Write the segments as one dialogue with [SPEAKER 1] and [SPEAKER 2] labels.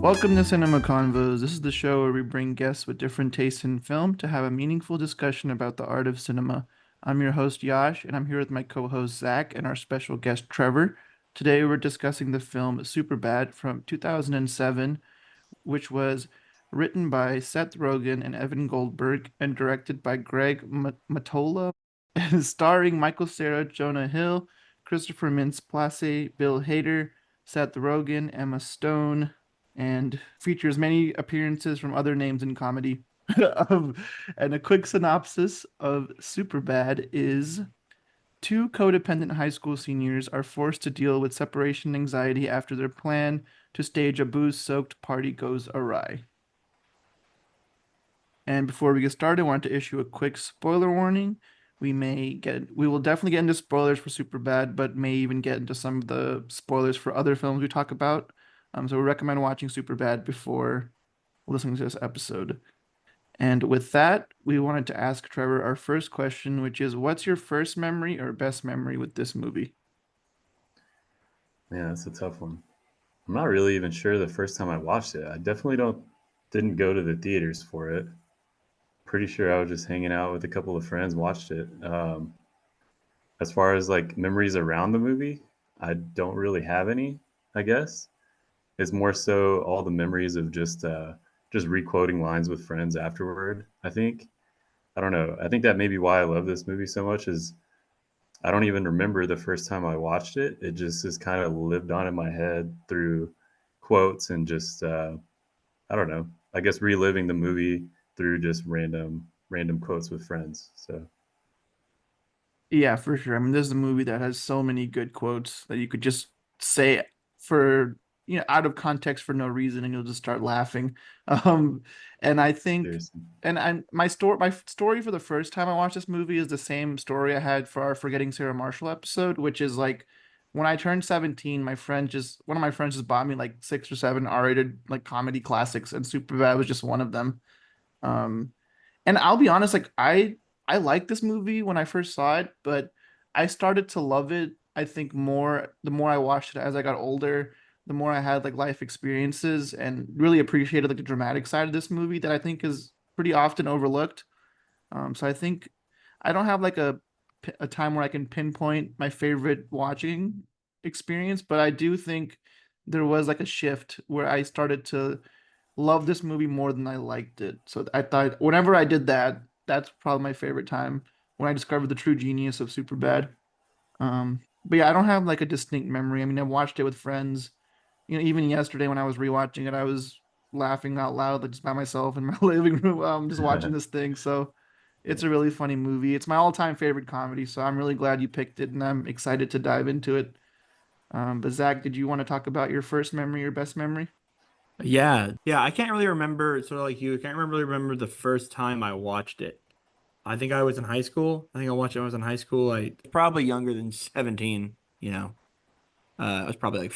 [SPEAKER 1] Welcome to Cinema Convos. This is the show where we bring guests with different tastes in film to have a meaningful discussion about the art of cinema. I'm your host, Yash, and I'm here with my co-host, Zach, and our special guest, Trevor. Today, we're discussing the film Superbad from 2007, which was written by Seth Rogen and Evan Goldberg and directed by Greg Matola, starring Michael Cera, Jonah Hill, Christopher Mintz-Plasse, Bill Hader, Seth Rogen, Emma Stone, and features many appearances from other names in comedy. And a quick synopsis of Superbad is two codependent high school seniors are forced to deal with separation anxiety after their plan to stage a booze-soaked party goes awry. And before we get started, I want to issue a quick spoiler warning. We will definitely get into spoilers for Superbad, but may even get into some of the spoilers for other films we talk about. So we recommend watching Superbad before listening to this episode. And with that, we wanted to ask Trevor our first question, which is, what's your first memory or best memory with this movie?
[SPEAKER 2] Yeah, that's a tough one. I'm not really even sure the first time I watched it. I definitely didn't go to the theaters for it. Pretty sure I was just hanging out with a couple of friends, watched it. As far as like memories around the movie, I don't really have any. I guess it's more so all the memories of just requoting lines with friends afterward. I don't know. I think that may be why I love this movie so much. Is I don't even remember the first time I watched it. It just is kind of lived on in my head through quotes and just I don't know. I guess reliving the movie through just random quotes with friends. So
[SPEAKER 1] Yeah, for sure. I mean, this is a movie that has so many good quotes that you could just say for, out of context for no reason, and you'll just start laughing. Um, and I think,
[SPEAKER 2] seriously,
[SPEAKER 1] my story for the first time I watched this movie is the same story I had for our Forgetting Sarah Marshall episode, which is like when I turned 17, one of my friends just bought me like six or seven R-rated like comedy classics, and Superbad was just one of them. Um, and I'll be honest, like I liked this movie when I first saw it, but I started to love it, I think more the more I watched it as I got older, the more I had like life experiences and really appreciated like the dramatic side of this movie that I think is pretty often overlooked. So I think I don't have like a time where I can pinpoint my favorite watching experience, but I do think there was like a shift where I started to love this movie more than I liked it. So I thought whenever I did that, that's probably my favorite time when I discovered the true genius of Superbad. But yeah, I don't have like a distinct memory. I mean, I watched it with friends. Even yesterday when I was rewatching it, I was laughing out loud, like just by myself in my living room, just watching this thing. So
[SPEAKER 2] yeah.
[SPEAKER 1] it's a really funny movie. It's my all-time favorite comedy, so I'm really glad you picked it, and I'm excited to dive into it. But Zach, did you want to talk about your first memory, your best memory?
[SPEAKER 3] Yeah. I can't really remember, sort of like you, I can't really remember the first time I watched it. I think I was in high school. I think I watched it when I was in high school. I probably younger than 17, you know. I was probably like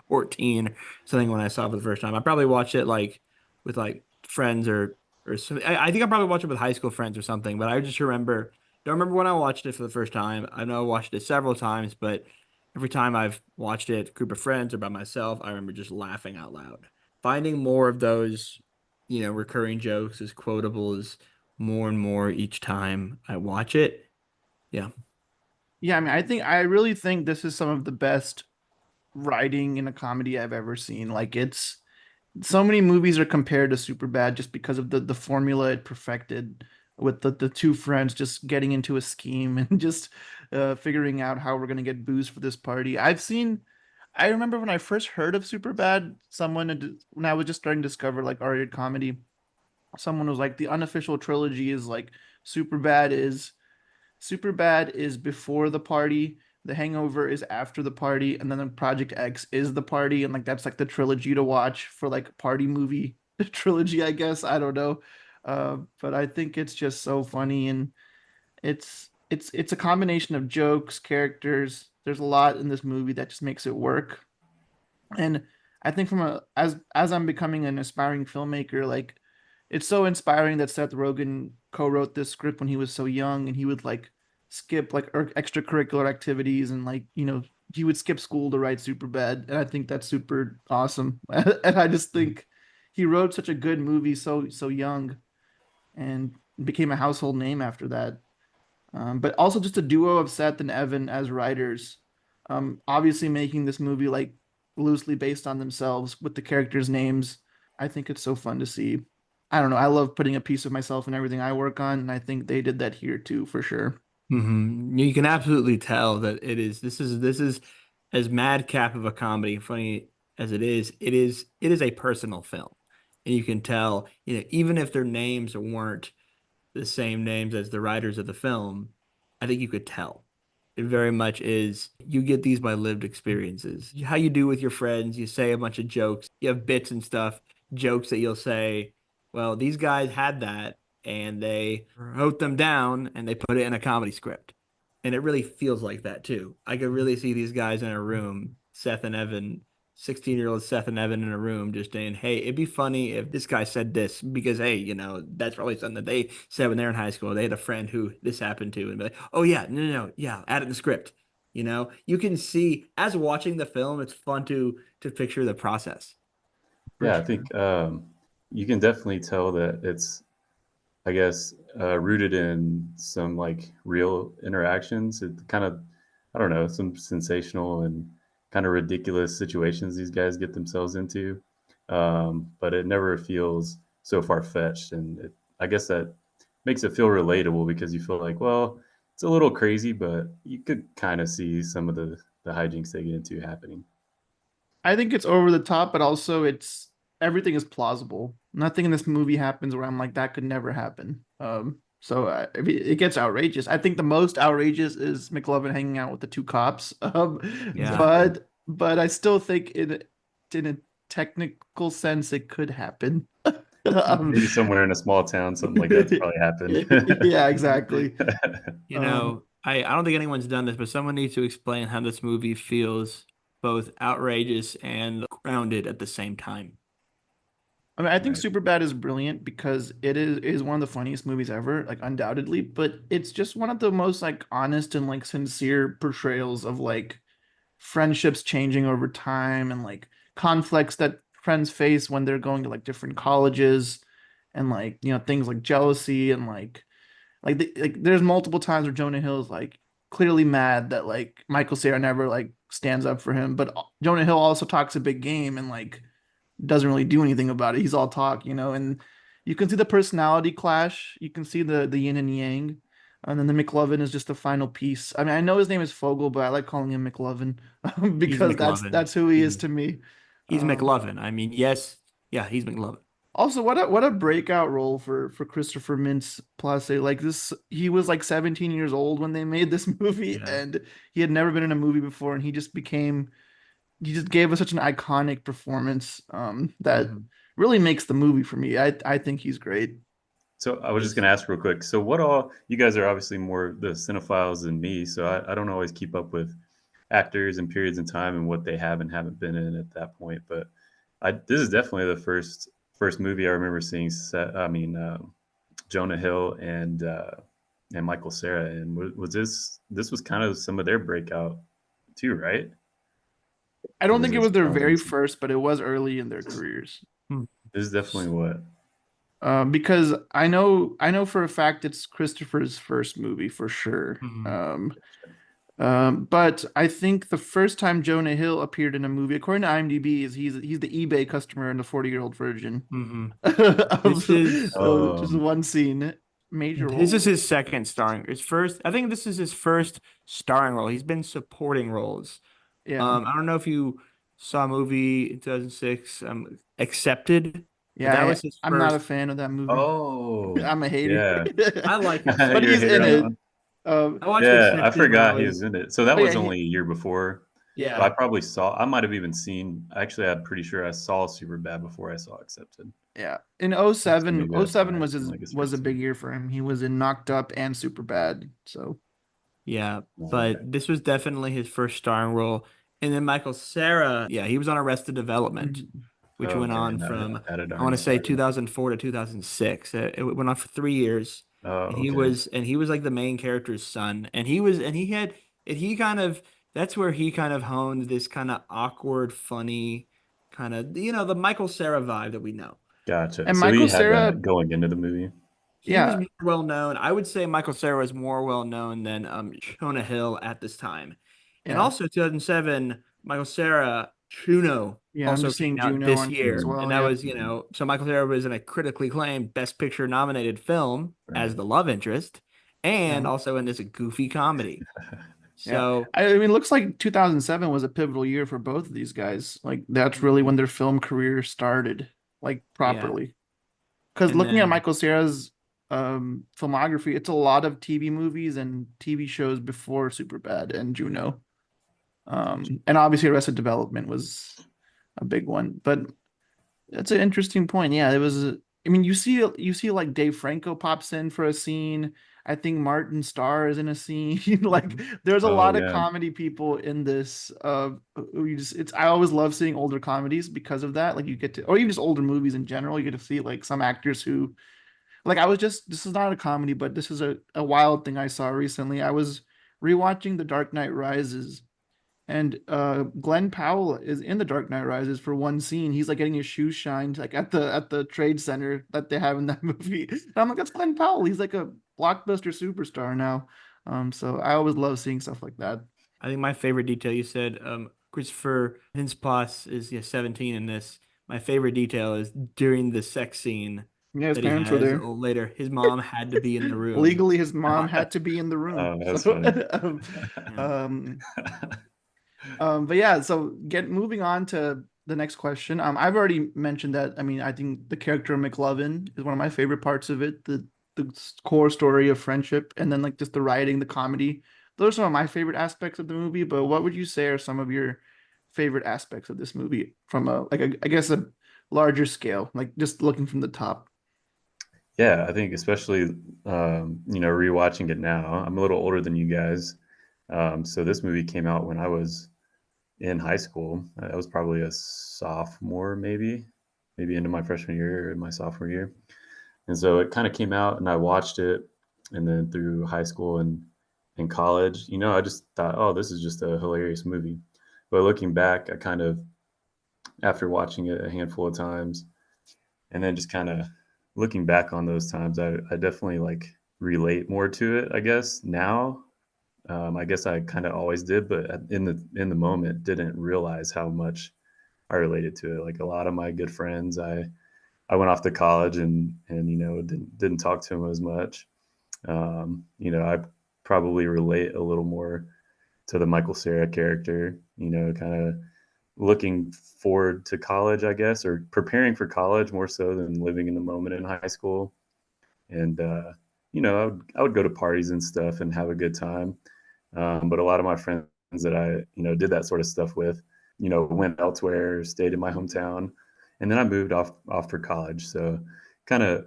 [SPEAKER 3] 14 or something when I saw it for the first time. I probably watched it like with like friends or something. I think I probably watched it with high school friends or something, but I just don't remember when I watched it for the first time. I know I watched it several times, but every time I've watched it, a group of friends or by myself, I remember just laughing out loud. Finding more of those, recurring jokes as quotable as more and more each time I watch it. Yeah.
[SPEAKER 1] Yeah, I mean, I really think this is some of the best writing in a comedy I've ever seen. Like it's so many movies are compared to Superbad just because of the formula it perfected with the two friends just getting into a scheme and just figuring out how we're gonna get booze for this party. I remember when I first heard of Superbad, when I was just starting to discover like R-rated comedy, someone was like the unofficial trilogy is like Superbad is Superbad is before the party. The Hangover is after the party, and then Project X is the party, and like that's like the trilogy to watch for like party movie trilogy, I guess. I don't know, but I think it's just so funny, and it's a combination of jokes, characters. There's a lot in this movie that just makes it work, and I think from a as I'm becoming an aspiring filmmaker, like it's so inspiring that Seth Rogen co-wrote this script when he was so young, and he would like skip like extracurricular activities, and like he would skip school to write Superbad, and I think that's super awesome. And I just think he wrote such a good movie so young and became a household name after that. But also just a duo of Seth and Evan as writers, obviously making this movie like loosely based on themselves with the characters' names. I think it's so fun to see. I don't know. I love putting a piece of myself in everything I work on, and I think they did that here too, for sure.
[SPEAKER 3] You can absolutely tell that this is as madcap of a comedy, funny as it is a personal film. And you can tell, even if their names weren't the same names as the writers of the film, I think you could tell. It very much is. You get these by lived experiences. How you do with your friends, you say a bunch of jokes, you have bits and stuff, jokes that you'll say, well, these guys had that and they wrote them down and they put it in a comedy script. And it really feels like that too. I could really see these guys in a room, Seth and Evan, 16-year-old Seth and Evan in a room just saying, hey, it'd be funny if this guy said this because, hey, that's probably something that they said when they're in high school. They had a friend who this happened to and be like, oh, yeah, no, yeah, add it in the script. You can see as watching the film, it's fun to picture the process.
[SPEAKER 1] For
[SPEAKER 2] Yeah, I
[SPEAKER 1] sure.
[SPEAKER 2] think you can definitely tell that it's, I guess, rooted in some like real interactions. It kind of, I don't know, some sensational and kind of ridiculous situations these guys get themselves into. But it never feels so far fetched. And I guess that makes it feel relatable because you feel like, well, it's a little crazy, but you could kind of see some of the hijinks they get into happening.
[SPEAKER 1] I think it's over the top, but also it's everything is plausible. Nothing in this movie happens where I'm like, that could never happen. I mean, it gets outrageous. I think the most outrageous is McLovin hanging out with the two cops.
[SPEAKER 3] Yeah.
[SPEAKER 2] Exactly.
[SPEAKER 1] But I still think in a technical sense it could happen. Um,
[SPEAKER 2] Maybe somewhere in a small town, something like that's probably happened.
[SPEAKER 1] yeah, exactly. Um,
[SPEAKER 3] I don't think anyone's done this, but someone needs to explain how this movie feels both outrageous and grounded at the same time.
[SPEAKER 1] I mean, I think
[SPEAKER 2] Right.
[SPEAKER 1] Superbad is brilliant because it is one of the funniest movies ever, like undoubtedly, but it's just one of the most like honest and like sincere portrayals of like friendships changing over time and like conflicts that friends face when they're going to like different colleges and like, things like jealousy and like there's multiple times where Jonah Hill is like clearly mad that like Michael Cera never like stands up for him, but Jonah Hill also talks a big game and like doesn't really do anything about it. He's all talk, and you can see the personality clash. You can see the yin and yang. And then the McLovin is just the final piece. I mean, I know his name is Fogel, but I like calling him McLovin
[SPEAKER 3] He's
[SPEAKER 1] because that's
[SPEAKER 3] McLovin.
[SPEAKER 1] that's who he is
[SPEAKER 3] He's
[SPEAKER 1] to me.
[SPEAKER 3] he's
[SPEAKER 1] Um,
[SPEAKER 3] McLovin. I mean, yes, yeah, he's McLovin.
[SPEAKER 1] Also, what a breakout role for Christopher Mintz-Plasse. Like this, he was like 17 years old when they made this movie,
[SPEAKER 3] Yeah.
[SPEAKER 1] and he had never been in a movie before, and he just gave us such an iconic performance that
[SPEAKER 3] hmm
[SPEAKER 1] really makes the movie for me. I think he's great.
[SPEAKER 2] So I was just
[SPEAKER 3] It's
[SPEAKER 2] going to ask real quick. So what all, you guys are obviously more the cinephiles than me, so I don't always keep up with actors and periods in time and what they have and haven't been in at that point. But this is definitely the first movie I remember seeing. Jonah Hill and Michael Cera, and was this was kind of some of their breakout too, right?
[SPEAKER 1] I
[SPEAKER 2] Or
[SPEAKER 1] don't
[SPEAKER 2] was
[SPEAKER 1] think it
[SPEAKER 2] this
[SPEAKER 1] was their
[SPEAKER 2] kind of
[SPEAKER 1] very
[SPEAKER 2] recent?
[SPEAKER 1] first, but it was early in their careers.
[SPEAKER 3] hmm.
[SPEAKER 2] This is definitely what.
[SPEAKER 1] Because I know for a fact it's Christopher's first movie for sure.
[SPEAKER 3] hmm
[SPEAKER 1] But I think the first time Jonah Hill appeared in a movie, according to IMDb, is he's the eBay customer in the 40-year-old virgin
[SPEAKER 3] hmm This is
[SPEAKER 1] of just
[SPEAKER 2] Um,
[SPEAKER 1] one scene, major
[SPEAKER 3] this is
[SPEAKER 1] role.
[SPEAKER 3] his second starring. His first, I think this is his first starring role. He's been supporting roles.
[SPEAKER 1] Yeah,
[SPEAKER 3] I don't know if you saw a movie in 2006, Accepted, but
[SPEAKER 1] yeah.
[SPEAKER 3] that was his
[SPEAKER 1] I'm not a
[SPEAKER 3] first.
[SPEAKER 1] fan of that movie.
[SPEAKER 2] oh,
[SPEAKER 1] I'm a hater,
[SPEAKER 2] yeah.
[SPEAKER 3] I like
[SPEAKER 1] but
[SPEAKER 2] You're a
[SPEAKER 1] he's
[SPEAKER 3] Accepted.
[SPEAKER 2] hater
[SPEAKER 1] in
[SPEAKER 2] on that
[SPEAKER 1] it.
[SPEAKER 2] one?
[SPEAKER 3] I watched
[SPEAKER 2] Yeah, I
[SPEAKER 3] Accepted when I
[SPEAKER 2] forgot he was
[SPEAKER 3] was,
[SPEAKER 2] in it. So that
[SPEAKER 1] Oh yeah,
[SPEAKER 2] was only a year before. So I
[SPEAKER 3] yeah.
[SPEAKER 2] probably saw, I might have even seen, actually, I'm pretty sure I saw Superbad before I saw Accepted.
[SPEAKER 1] yeah. In oh
[SPEAKER 2] So
[SPEAKER 1] 07,
[SPEAKER 2] maybe
[SPEAKER 1] oh
[SPEAKER 2] that's why
[SPEAKER 1] 07
[SPEAKER 2] I've
[SPEAKER 1] was
[SPEAKER 2] seen
[SPEAKER 1] his
[SPEAKER 2] like his
[SPEAKER 1] was a
[SPEAKER 2] first
[SPEAKER 1] big
[SPEAKER 2] two.
[SPEAKER 1] year for him. He was in Knocked Up and Superbad. So
[SPEAKER 3] Yeah,
[SPEAKER 2] Oh,
[SPEAKER 3] but
[SPEAKER 2] okay.
[SPEAKER 3] this was definitely his first starring role. And then Michael Cera, yeah, he was on Arrested Development,
[SPEAKER 1] mhm.
[SPEAKER 3] which
[SPEAKER 2] Oh,
[SPEAKER 3] went
[SPEAKER 2] okay.
[SPEAKER 3] on
[SPEAKER 2] No,
[SPEAKER 3] from,
[SPEAKER 2] that I don't
[SPEAKER 3] I want to say
[SPEAKER 2] remember.
[SPEAKER 3] 2004 to 2006. It went on for 3 years,
[SPEAKER 2] Oh,
[SPEAKER 3] and
[SPEAKER 2] okay.
[SPEAKER 3] he was like the main character's son, and he kind of that's where he kind of honed this kind of awkward, funny, kind of the Michael Cera vibe that we know.
[SPEAKER 2] Gotcha.
[SPEAKER 1] And
[SPEAKER 2] So
[SPEAKER 1] Michael
[SPEAKER 2] he had
[SPEAKER 1] Cera,
[SPEAKER 2] that going into the movie.
[SPEAKER 3] He was
[SPEAKER 1] yeah,
[SPEAKER 3] more well known. I would say Michael Cera was more well known than Jonah Hill at this time. And
[SPEAKER 1] yeah,
[SPEAKER 3] also 2007, Michael Cera, Juno
[SPEAKER 1] yeah. I'm
[SPEAKER 3] also
[SPEAKER 1] just
[SPEAKER 3] came
[SPEAKER 1] seeing
[SPEAKER 3] out
[SPEAKER 1] Juno
[SPEAKER 3] this
[SPEAKER 1] on here as
[SPEAKER 3] year.
[SPEAKER 2] Mm,
[SPEAKER 3] And
[SPEAKER 1] well.
[SPEAKER 3] that
[SPEAKER 1] Yeah,
[SPEAKER 3] was, so Michael Cera was in a critically acclaimed Best Picture nominated film as
[SPEAKER 2] right.
[SPEAKER 3] the love interest and
[SPEAKER 1] yeah,
[SPEAKER 3] also in this goofy comedy.
[SPEAKER 1] yeah.
[SPEAKER 3] So,
[SPEAKER 1] I mean, it looks like 2007 was a pivotal year for both of these guys. Like that's really
[SPEAKER 3] mhm,
[SPEAKER 1] when their film career started, like
[SPEAKER 3] yeah.
[SPEAKER 1] properly. Because
[SPEAKER 3] And
[SPEAKER 1] looking at
[SPEAKER 3] then
[SPEAKER 1] Michael Cera's filmography, it's a lot of TV movies and TV shows before Superbad and Juno. And obviously Arrested Development was a big one. But that's an interesting point. Yeah, it was. I mean, you see like Dave Franco pops in for a scene. I think Martin Starr is in a scene. Like,
[SPEAKER 3] mhm,
[SPEAKER 1] there's a
[SPEAKER 2] Oh
[SPEAKER 1] lot of
[SPEAKER 2] yeah.
[SPEAKER 1] comedy people in this. You just it's. I always love seeing older comedies because of that. Like you get to, or even just older movies in general. You get to see like some actors who, like I was just. This is not a comedy, but this is a wild thing I saw recently. I was rewatching The Dark Knight Rises, and Glenn Powell is in The Dark Knight Rises for one scene. He's like getting his shoes shined like at the trade center that they have in that movie. And I'm like, that's Glenn Powell. He's like a blockbuster superstar now. So I always love seeing stuff like that.
[SPEAKER 3] I think my favorite detail you said, Christopher Mintz is, yeah, 17 in this. My favorite detail is during the sex scene
[SPEAKER 1] Yeah, his
[SPEAKER 3] that he
[SPEAKER 1] parents were
[SPEAKER 3] has
[SPEAKER 1] there.
[SPEAKER 3] later. His mom had to be in the room.
[SPEAKER 1] Legally, his mom had to be in the room.
[SPEAKER 2] Oh,
[SPEAKER 1] So
[SPEAKER 2] that's funny.
[SPEAKER 3] Yeah.
[SPEAKER 1] um, but yeah, so get moving on to the next question. I've already mentioned that. I mean, I think the character of McLovin is one of my favorite parts of it. The core story of friendship, and then like just the writing, the comedy. Those are some of my favorite aspects of the movie. But what would you say are some of your favorite aspects of this movie from I guess a larger scale, like just looking from the top?
[SPEAKER 2] Yeah, I think especially rewatching it now. I'm a little older than you guys, so this movie came out when I was in high school. I was probably a sophomore, maybe into my freshman year or my sophomore year. And so it kind of came out, and I watched it, and then through high school and college, I just thought, oh, this is just a hilarious movie. But looking back, I kind of, after watching it a handful of times, and then just kind of looking back on those times, I definitely like relate more to it. I guess now, I guess I kind of always did, but in the moment, didn't realize how much I related to it. Like a lot of my good friends, I went off to college and didn't talk to them as much. I probably relate a little more to the Michael Cera character. Kind of looking forward to college, I guess, or preparing for college more so than living in the moment in high school. And I would go to parties and stuff and have a good time. But a lot of my friends that I did that sort of stuff with, went elsewhere, stayed in my hometown, and then I moved off for college. So kind of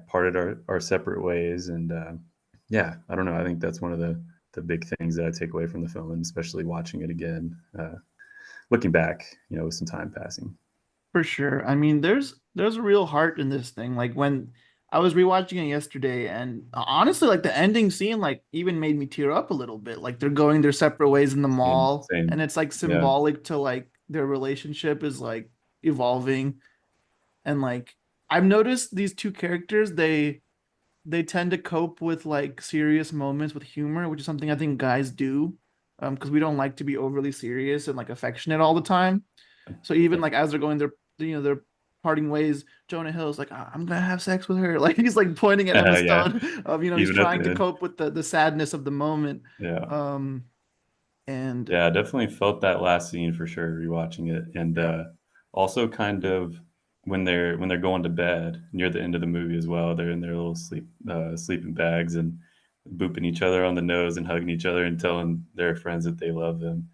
[SPEAKER 2] parted our separate ways. And yeah, I don't know. I think that's one of the big things that I take away from the film, and especially watching it again, looking back, with some time passing.
[SPEAKER 1] For sure. I mean, there's a real heart in this thing. Like when I was rewatching it yesterday, and honestly, like the ending scene, like even made me tear up a little bit. Like they're going their separate ways in the mall, and
[SPEAKER 2] Same.
[SPEAKER 1] it's like
[SPEAKER 2] Yeah.
[SPEAKER 1] symbolic to like their relationship is like evolving. And like I've noticed these two characters, they tend to cope with like serious moments with humor, which is something I think guys do, because we don't like to be overly serious and like affectionate all the time. So even like as they're going their parting ways, Jonah Hill's like, I'm gonna have sex with her. Like he's like pointing at Emma
[SPEAKER 2] Yeah.
[SPEAKER 1] Stone of he's
[SPEAKER 2] Even at
[SPEAKER 1] trying
[SPEAKER 2] the
[SPEAKER 1] to
[SPEAKER 2] end.
[SPEAKER 1] cope with the sadness of the moment.
[SPEAKER 2] Yeah.
[SPEAKER 1] Um and
[SPEAKER 2] Yeah, I definitely felt that last scene for sure rewatching it. And
[SPEAKER 1] yeah.
[SPEAKER 2] also kind of when they're going to bed near the end of the movie as well, they're in their little sleeping bags and booping each other on the nose and hugging each other and telling their friends that they love them.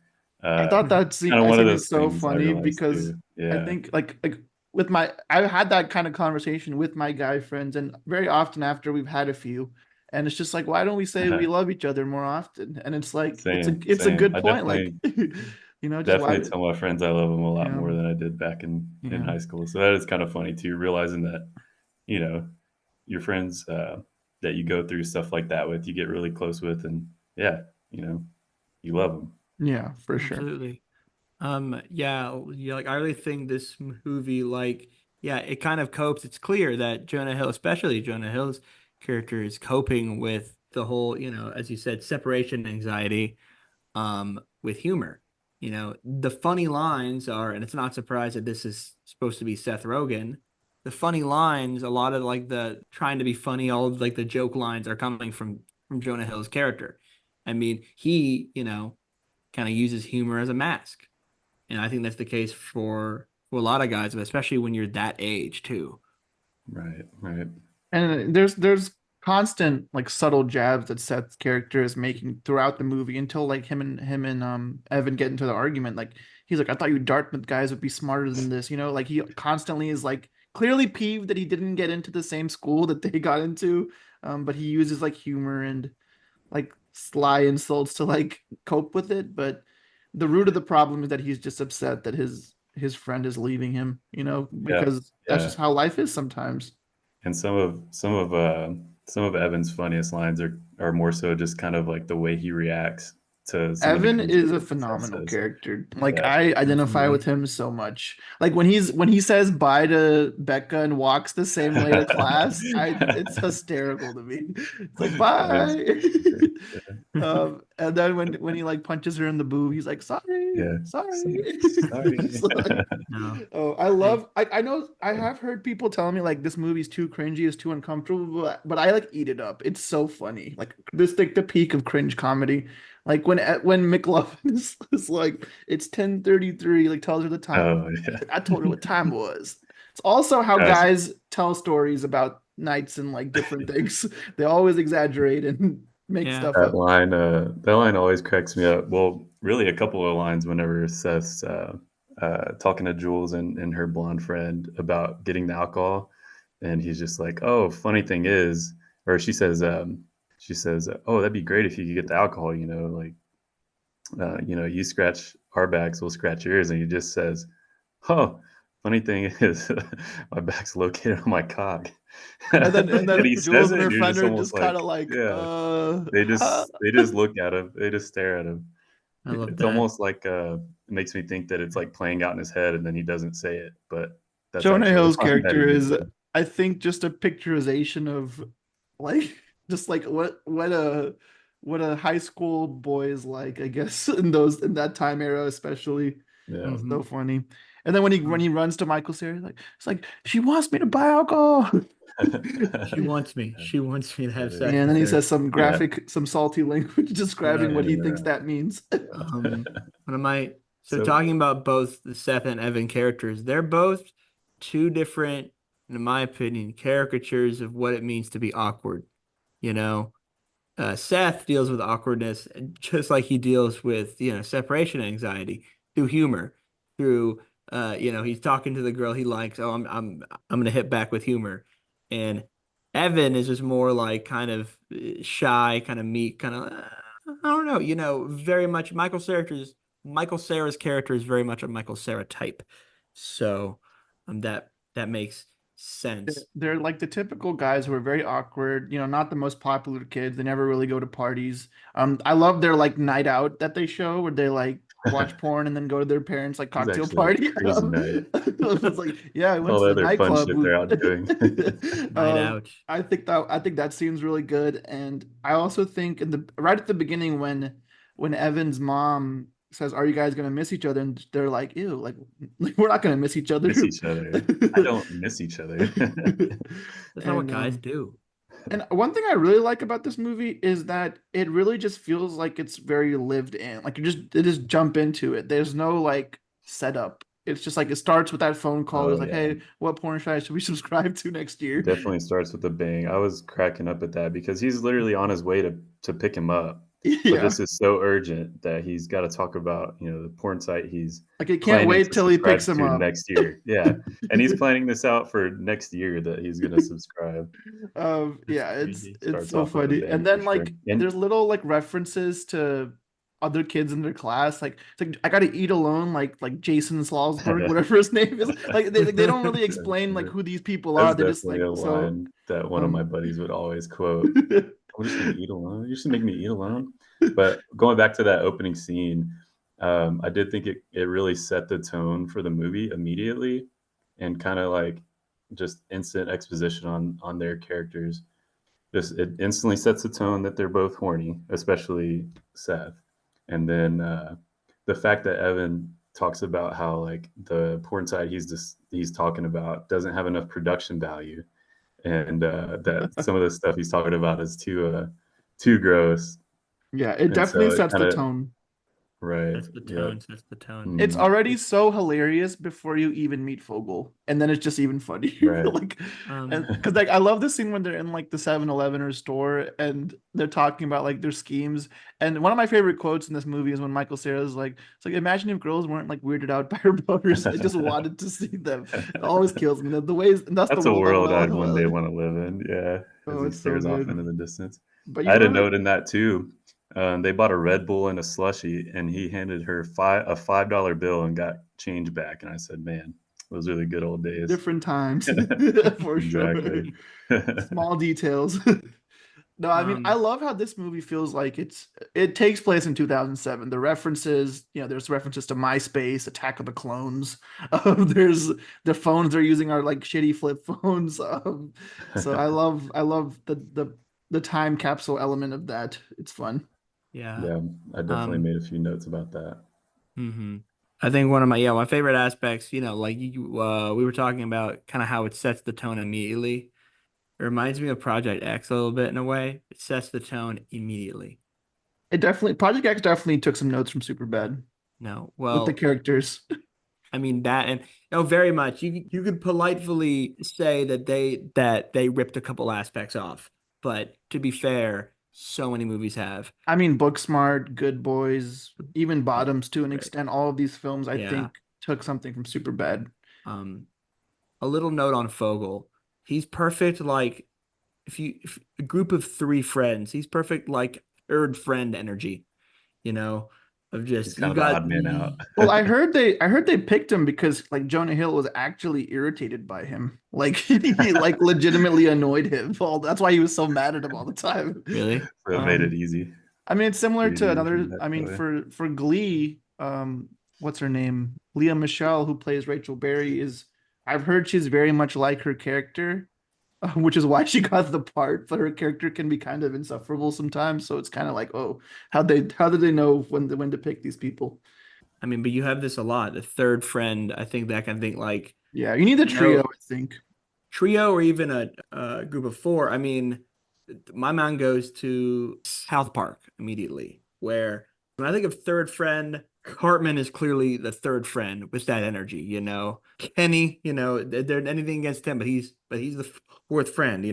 [SPEAKER 1] I
[SPEAKER 2] Uh
[SPEAKER 1] thought
[SPEAKER 2] kind of
[SPEAKER 1] that
[SPEAKER 2] one of
[SPEAKER 1] scene is
[SPEAKER 2] those
[SPEAKER 1] so
[SPEAKER 2] things I
[SPEAKER 1] funny
[SPEAKER 2] realized
[SPEAKER 1] because
[SPEAKER 2] too.
[SPEAKER 1] I
[SPEAKER 2] Yeah.
[SPEAKER 1] think like with my I had that kind of conversation with my guy friends and very often after we've had a few, and it's just like why don't we say we love each other more often? And it's like
[SPEAKER 2] Same,
[SPEAKER 1] it's a
[SPEAKER 2] same.
[SPEAKER 1] good
[SPEAKER 2] I
[SPEAKER 1] point, like
[SPEAKER 2] definitely
[SPEAKER 1] just
[SPEAKER 2] definitely
[SPEAKER 1] why
[SPEAKER 2] tell my friends I love them a lot
[SPEAKER 1] yeah,
[SPEAKER 2] more than I did back in
[SPEAKER 1] yeah.
[SPEAKER 2] high school. So that is kind of funny too, realizing that, you know, your friends that you go through stuff like that with, you get really close with, and yeah, you know, you love them.
[SPEAKER 1] Yeah, for sure.
[SPEAKER 3] Absolutely. Yeah, like I really think this movie, like Yeah, it kind of copes. It's clear that Jonah Hill, especially Jonah Hill's character, is coping with the whole, as you said, separation anxiety, with humor. The funny lines are, and it's not surprised that this is supposed to be Seth Rogen. The funny lines, a lot of like the trying to be funny, all of like the joke lines are coming from Jonah Hill's character. I mean, he, kind of uses humor as a mask. And I think that's the case for a lot of guys, but especially when you're that age too.
[SPEAKER 2] Right, right.
[SPEAKER 1] And there's constant like subtle jabs that Seth's character is making throughout the movie until like him and Evan get into the argument. Like he's like, I thought you Dartmouth guys would be smarter than this, Like he constantly is like clearly peeved that he didn't get into the same school that they got into. But he uses like humor and like sly insults to like cope with it. But the root of the problem is that he's just upset that his friend is leaving him,
[SPEAKER 2] Yeah,
[SPEAKER 1] because that's
[SPEAKER 2] yeah.
[SPEAKER 1] just how life is sometimes.
[SPEAKER 2] And some of Evan's funniest lines are more so just kind of like the way he reacts to some of the
[SPEAKER 1] Evan
[SPEAKER 2] crazy
[SPEAKER 1] is a
[SPEAKER 2] shit that Seth
[SPEAKER 1] phenomenal
[SPEAKER 2] says.
[SPEAKER 1] character. Like
[SPEAKER 2] Yeah,
[SPEAKER 1] I identify
[SPEAKER 3] Absolutely.
[SPEAKER 1] with him so much. Like when he says bye to Becca and walks the same way to class, I it's hysterical to me. It's like
[SPEAKER 2] that is
[SPEAKER 1] bye.
[SPEAKER 2] great.
[SPEAKER 1] And then when he like punches her in the boob, he's like, sorry,
[SPEAKER 2] Yeah,
[SPEAKER 1] sorry.
[SPEAKER 2] so, sorry.
[SPEAKER 1] It's like,
[SPEAKER 3] No.
[SPEAKER 1] oh, I know I have heard people telling me like this movie's too cringy, it's too uncomfortable, but I like eat it up. It's so funny. Like this like the peak of cringe comedy. Like when McLovin is like it's 10:33, like tells her the time.
[SPEAKER 2] Oh yeah,
[SPEAKER 1] I told her what time it was. It's also how
[SPEAKER 2] guys.
[SPEAKER 1] guys tell stories about nights and like different things. They always exaggerate and make
[SPEAKER 3] Yeah.
[SPEAKER 1] stuff up.
[SPEAKER 2] That line always cracks me up. Well, really, a couple of lines whenever Seth's talking to Jules and her blonde friend about getting the alcohol, and he's just like, "Oh, funny thing is," or she says, "Oh, that'd be great if you could get the alcohol. You scratch our backs, we'll scratch yours," and he just says, "Oh, funny thing is, my back's located on my cock,"
[SPEAKER 1] And then
[SPEAKER 2] and he
[SPEAKER 1] Jules
[SPEAKER 2] says
[SPEAKER 1] and
[SPEAKER 2] it,
[SPEAKER 1] her
[SPEAKER 2] and you're
[SPEAKER 1] friend
[SPEAKER 2] just
[SPEAKER 1] are
[SPEAKER 2] almost
[SPEAKER 1] just kind
[SPEAKER 2] like,
[SPEAKER 1] of like,
[SPEAKER 2] yeah. They just look at him. They just stare at him.
[SPEAKER 3] I love
[SPEAKER 2] It's
[SPEAKER 3] that.
[SPEAKER 2] almost like it makes me think that it's like playing out in his head, and then he doesn't say it, but that's
[SPEAKER 1] Jonah
[SPEAKER 2] actually
[SPEAKER 1] Hill's
[SPEAKER 2] the line that he
[SPEAKER 1] character
[SPEAKER 2] just
[SPEAKER 1] is,
[SPEAKER 2] said.
[SPEAKER 1] I think, just a picturization of like just like what a high school boy is like, I guess, in that time era, especially.
[SPEAKER 2] Yeah,
[SPEAKER 1] It's
[SPEAKER 3] Hmm.
[SPEAKER 1] so funny. And then when he runs to Michael Cera, like it's like she wants me to buy alcohol.
[SPEAKER 3] She wants me.
[SPEAKER 2] yeah,
[SPEAKER 3] She wants me to have
[SPEAKER 2] that is,
[SPEAKER 3] sex
[SPEAKER 1] And then
[SPEAKER 3] with
[SPEAKER 1] he
[SPEAKER 3] her.
[SPEAKER 1] says
[SPEAKER 2] yeah,
[SPEAKER 1] some salty language describing
[SPEAKER 3] Yeah.
[SPEAKER 1] what he
[SPEAKER 2] yeah.
[SPEAKER 1] thinks that means.
[SPEAKER 3] One of my so
[SPEAKER 2] So
[SPEAKER 3] talking about both the Seth and Evan characters, they're both two different, in my opinion, caricatures of what it means to be awkward. You know, Seth deals with awkwardness just like he deals with, separation anxiety through humor, through he's talking to the girl he likes. Oh, I'm gonna hit back with humor. And Evan is just more like kind of shy, kind of meek, kind of I don't know, very much Michael Cera's character is very much a Michael Cera type. So that makes sense.
[SPEAKER 1] They're like the typical guys who are very awkward, not the most popular kids. They never really go to parties. I love their like night out that they show where they like watch porn and then go to their parents' like
[SPEAKER 2] it's
[SPEAKER 1] cocktail
[SPEAKER 2] actually a
[SPEAKER 1] party.
[SPEAKER 2] crazy night.
[SPEAKER 1] It's like, yeah, I went
[SPEAKER 2] All
[SPEAKER 1] to
[SPEAKER 2] the
[SPEAKER 1] the
[SPEAKER 2] other fun
[SPEAKER 1] nightclub.
[SPEAKER 2] shit they're out doing.
[SPEAKER 3] Night out.
[SPEAKER 1] I think that seems really good. And I also think in the right at the beginning when Evan's mom says, "Are you guys gonna miss each other?" and they're like, "Ew, like we're not gonna miss each other."
[SPEAKER 2] Miss each other. I don't miss each other.
[SPEAKER 3] That's not what
[SPEAKER 1] And
[SPEAKER 3] guys do.
[SPEAKER 1] one thing I really like about this movie is that it really just feels like it's very lived in. Like you just jump into it. There's no like setup. It's just like it starts with that phone call. It's
[SPEAKER 2] Oh
[SPEAKER 1] like,
[SPEAKER 2] yeah.
[SPEAKER 1] hey, what porn site should we subscribe to next year?
[SPEAKER 2] Definitely starts with a bang. I was cracking up at that because he's literally on his way to pick him up. But
[SPEAKER 1] Yeah.
[SPEAKER 2] this is so urgent that he's got to talk about, the porn site he's
[SPEAKER 1] Like it can't
[SPEAKER 2] planning
[SPEAKER 1] wait
[SPEAKER 2] to
[SPEAKER 1] till he
[SPEAKER 2] subscribe
[SPEAKER 1] picks him
[SPEAKER 2] to
[SPEAKER 1] up.
[SPEAKER 2] next year. Yeah. And he's planning this out for next year that he's going to subscribe.
[SPEAKER 3] That's
[SPEAKER 1] Yeah, it's
[SPEAKER 3] crazy.
[SPEAKER 1] it's
[SPEAKER 2] Starts
[SPEAKER 1] so
[SPEAKER 2] off with a
[SPEAKER 1] funny.
[SPEAKER 2] bang
[SPEAKER 1] And
[SPEAKER 2] for
[SPEAKER 1] then
[SPEAKER 2] sure.
[SPEAKER 1] like
[SPEAKER 2] And
[SPEAKER 1] there's little like references to other kids in their class. Like it's like I gotta eat alone, like Jason Salzberg, whatever his name is. Like they don't really
[SPEAKER 2] that's
[SPEAKER 1] explain like
[SPEAKER 2] true.
[SPEAKER 1] who these people are.
[SPEAKER 2] That's
[SPEAKER 1] They just
[SPEAKER 2] definitely
[SPEAKER 1] like
[SPEAKER 2] a
[SPEAKER 1] so
[SPEAKER 2] line that one of my
[SPEAKER 1] um
[SPEAKER 2] buddies would always quote. I'm just gonna eat alone. You're just gonna make me eat alone. But going back to that opening scene, I did think it really set the tone for the movie immediately, and kind of like just instant exposition on their characters. Just it instantly sets the tone that they're both horny, especially Seth. And then the fact that Evan talks about how like the porn site he's talking about doesn't have enough production value, and that some of the stuff he's talking about is too gross,
[SPEAKER 1] Yeah, it
[SPEAKER 2] and
[SPEAKER 1] definitely
[SPEAKER 2] so it
[SPEAKER 1] sets
[SPEAKER 2] kind
[SPEAKER 1] the
[SPEAKER 2] of
[SPEAKER 1] tone.
[SPEAKER 2] right,
[SPEAKER 3] That's the
[SPEAKER 2] yep,
[SPEAKER 3] tone. That's the tone.
[SPEAKER 1] It's
[SPEAKER 2] mm,
[SPEAKER 1] already so hilarious before you even meet Fogel, and then it's just even funnier.
[SPEAKER 2] right,
[SPEAKER 1] Like, and
[SPEAKER 3] Um,
[SPEAKER 1] because like I love this scene when they're in like the 7-Eleven or store and they're talking about like their schemes. And one of my favorite quotes in this movie is when Michael Cera's like, "It's like imagine if girls weren't like weirded out by her boners and just wanted to see them." It always kills me. The ways and that's the
[SPEAKER 2] That's a
[SPEAKER 1] world I
[SPEAKER 2] world
[SPEAKER 1] want
[SPEAKER 2] I'd
[SPEAKER 1] to
[SPEAKER 2] one day
[SPEAKER 1] live.
[SPEAKER 2] want to live in. Yeah, as
[SPEAKER 1] Oh,
[SPEAKER 2] he
[SPEAKER 1] it's so
[SPEAKER 2] stares off
[SPEAKER 1] good.
[SPEAKER 2] into the distance.
[SPEAKER 1] But
[SPEAKER 2] I
[SPEAKER 1] you
[SPEAKER 2] had a
[SPEAKER 1] know what?
[SPEAKER 2] note in that too. They bought a Red Bull and a slushie, and he handed her a $5 bill and got change back. And I said, "Man, those are the good old days."
[SPEAKER 1] Different times for sure.
[SPEAKER 2] Exactly.
[SPEAKER 1] Small details. No, I mean, I
[SPEAKER 3] um,
[SPEAKER 1] love how this movie feels like it takes place in 2007. The references, there's references to MySpace, Attack of the Clones. There's the phones they're using are like shitty flip phones. So I love the time capsule element of that. It's fun.
[SPEAKER 3] yeah.
[SPEAKER 2] Yeah, I definitely
[SPEAKER 3] Um,
[SPEAKER 2] made a few notes about that.
[SPEAKER 3] hmm I think one of my favorite aspects, like we were talking about kind of how it sets the tone immediately. It reminds me of Project X a little bit in a way. It sets the tone immediately.
[SPEAKER 1] It definitely Project X definitely took some notes from Superbad
[SPEAKER 3] No,
[SPEAKER 1] with the
[SPEAKER 3] well,
[SPEAKER 1] characters.
[SPEAKER 3] I mean that, and very much. You could politely say that they ripped a couple aspects off, but to be fair, so many movies have.
[SPEAKER 1] I mean, Booksmart, Good Boys, even
[SPEAKER 3] Yeah,
[SPEAKER 1] Bottoms to an
[SPEAKER 3] right.
[SPEAKER 1] extent. All of these films, I
[SPEAKER 3] Yeah.
[SPEAKER 1] think, took something from Superbad.
[SPEAKER 3] Um, a little note on Fogel. He's perfect. Like if a group of three friends, he's perfect. Like third friend energy. You know, of
[SPEAKER 2] He's
[SPEAKER 3] just
[SPEAKER 2] kind
[SPEAKER 3] you
[SPEAKER 2] of the
[SPEAKER 3] got.
[SPEAKER 2] odd man out.
[SPEAKER 1] Well, I heard they picked him because like Jonah Hill was actually irritated by him. Like he like legitimately annoyed him. Well, that's why he was so mad at him all the time.
[SPEAKER 3] Really?
[SPEAKER 2] So it made it
[SPEAKER 1] Um,
[SPEAKER 2] easy,
[SPEAKER 1] I mean, it's similar to
[SPEAKER 2] easy to
[SPEAKER 1] another.
[SPEAKER 2] treat that
[SPEAKER 1] I mean,
[SPEAKER 2] way.
[SPEAKER 1] for Glee, what's her name? Leah Michelle, who plays Rachel Berry, is I've heard she's very much like her character, which is why she got the part. But her character can be kind of insufferable sometimes, so it's kind of like, oh, how did they know when to pick these people?
[SPEAKER 3] I mean, but you have this a lot. The third friend, I think that can think like,
[SPEAKER 1] Yeah, you need the
[SPEAKER 3] you
[SPEAKER 1] trio,
[SPEAKER 3] know,
[SPEAKER 1] I think.
[SPEAKER 3] trio or even a group of four. I mean, my mind goes to South Park immediately, where when I think of third friend, Cartman is clearly the third friend with that energy. Kenny, they're anything against him, but he's the fourth friend. You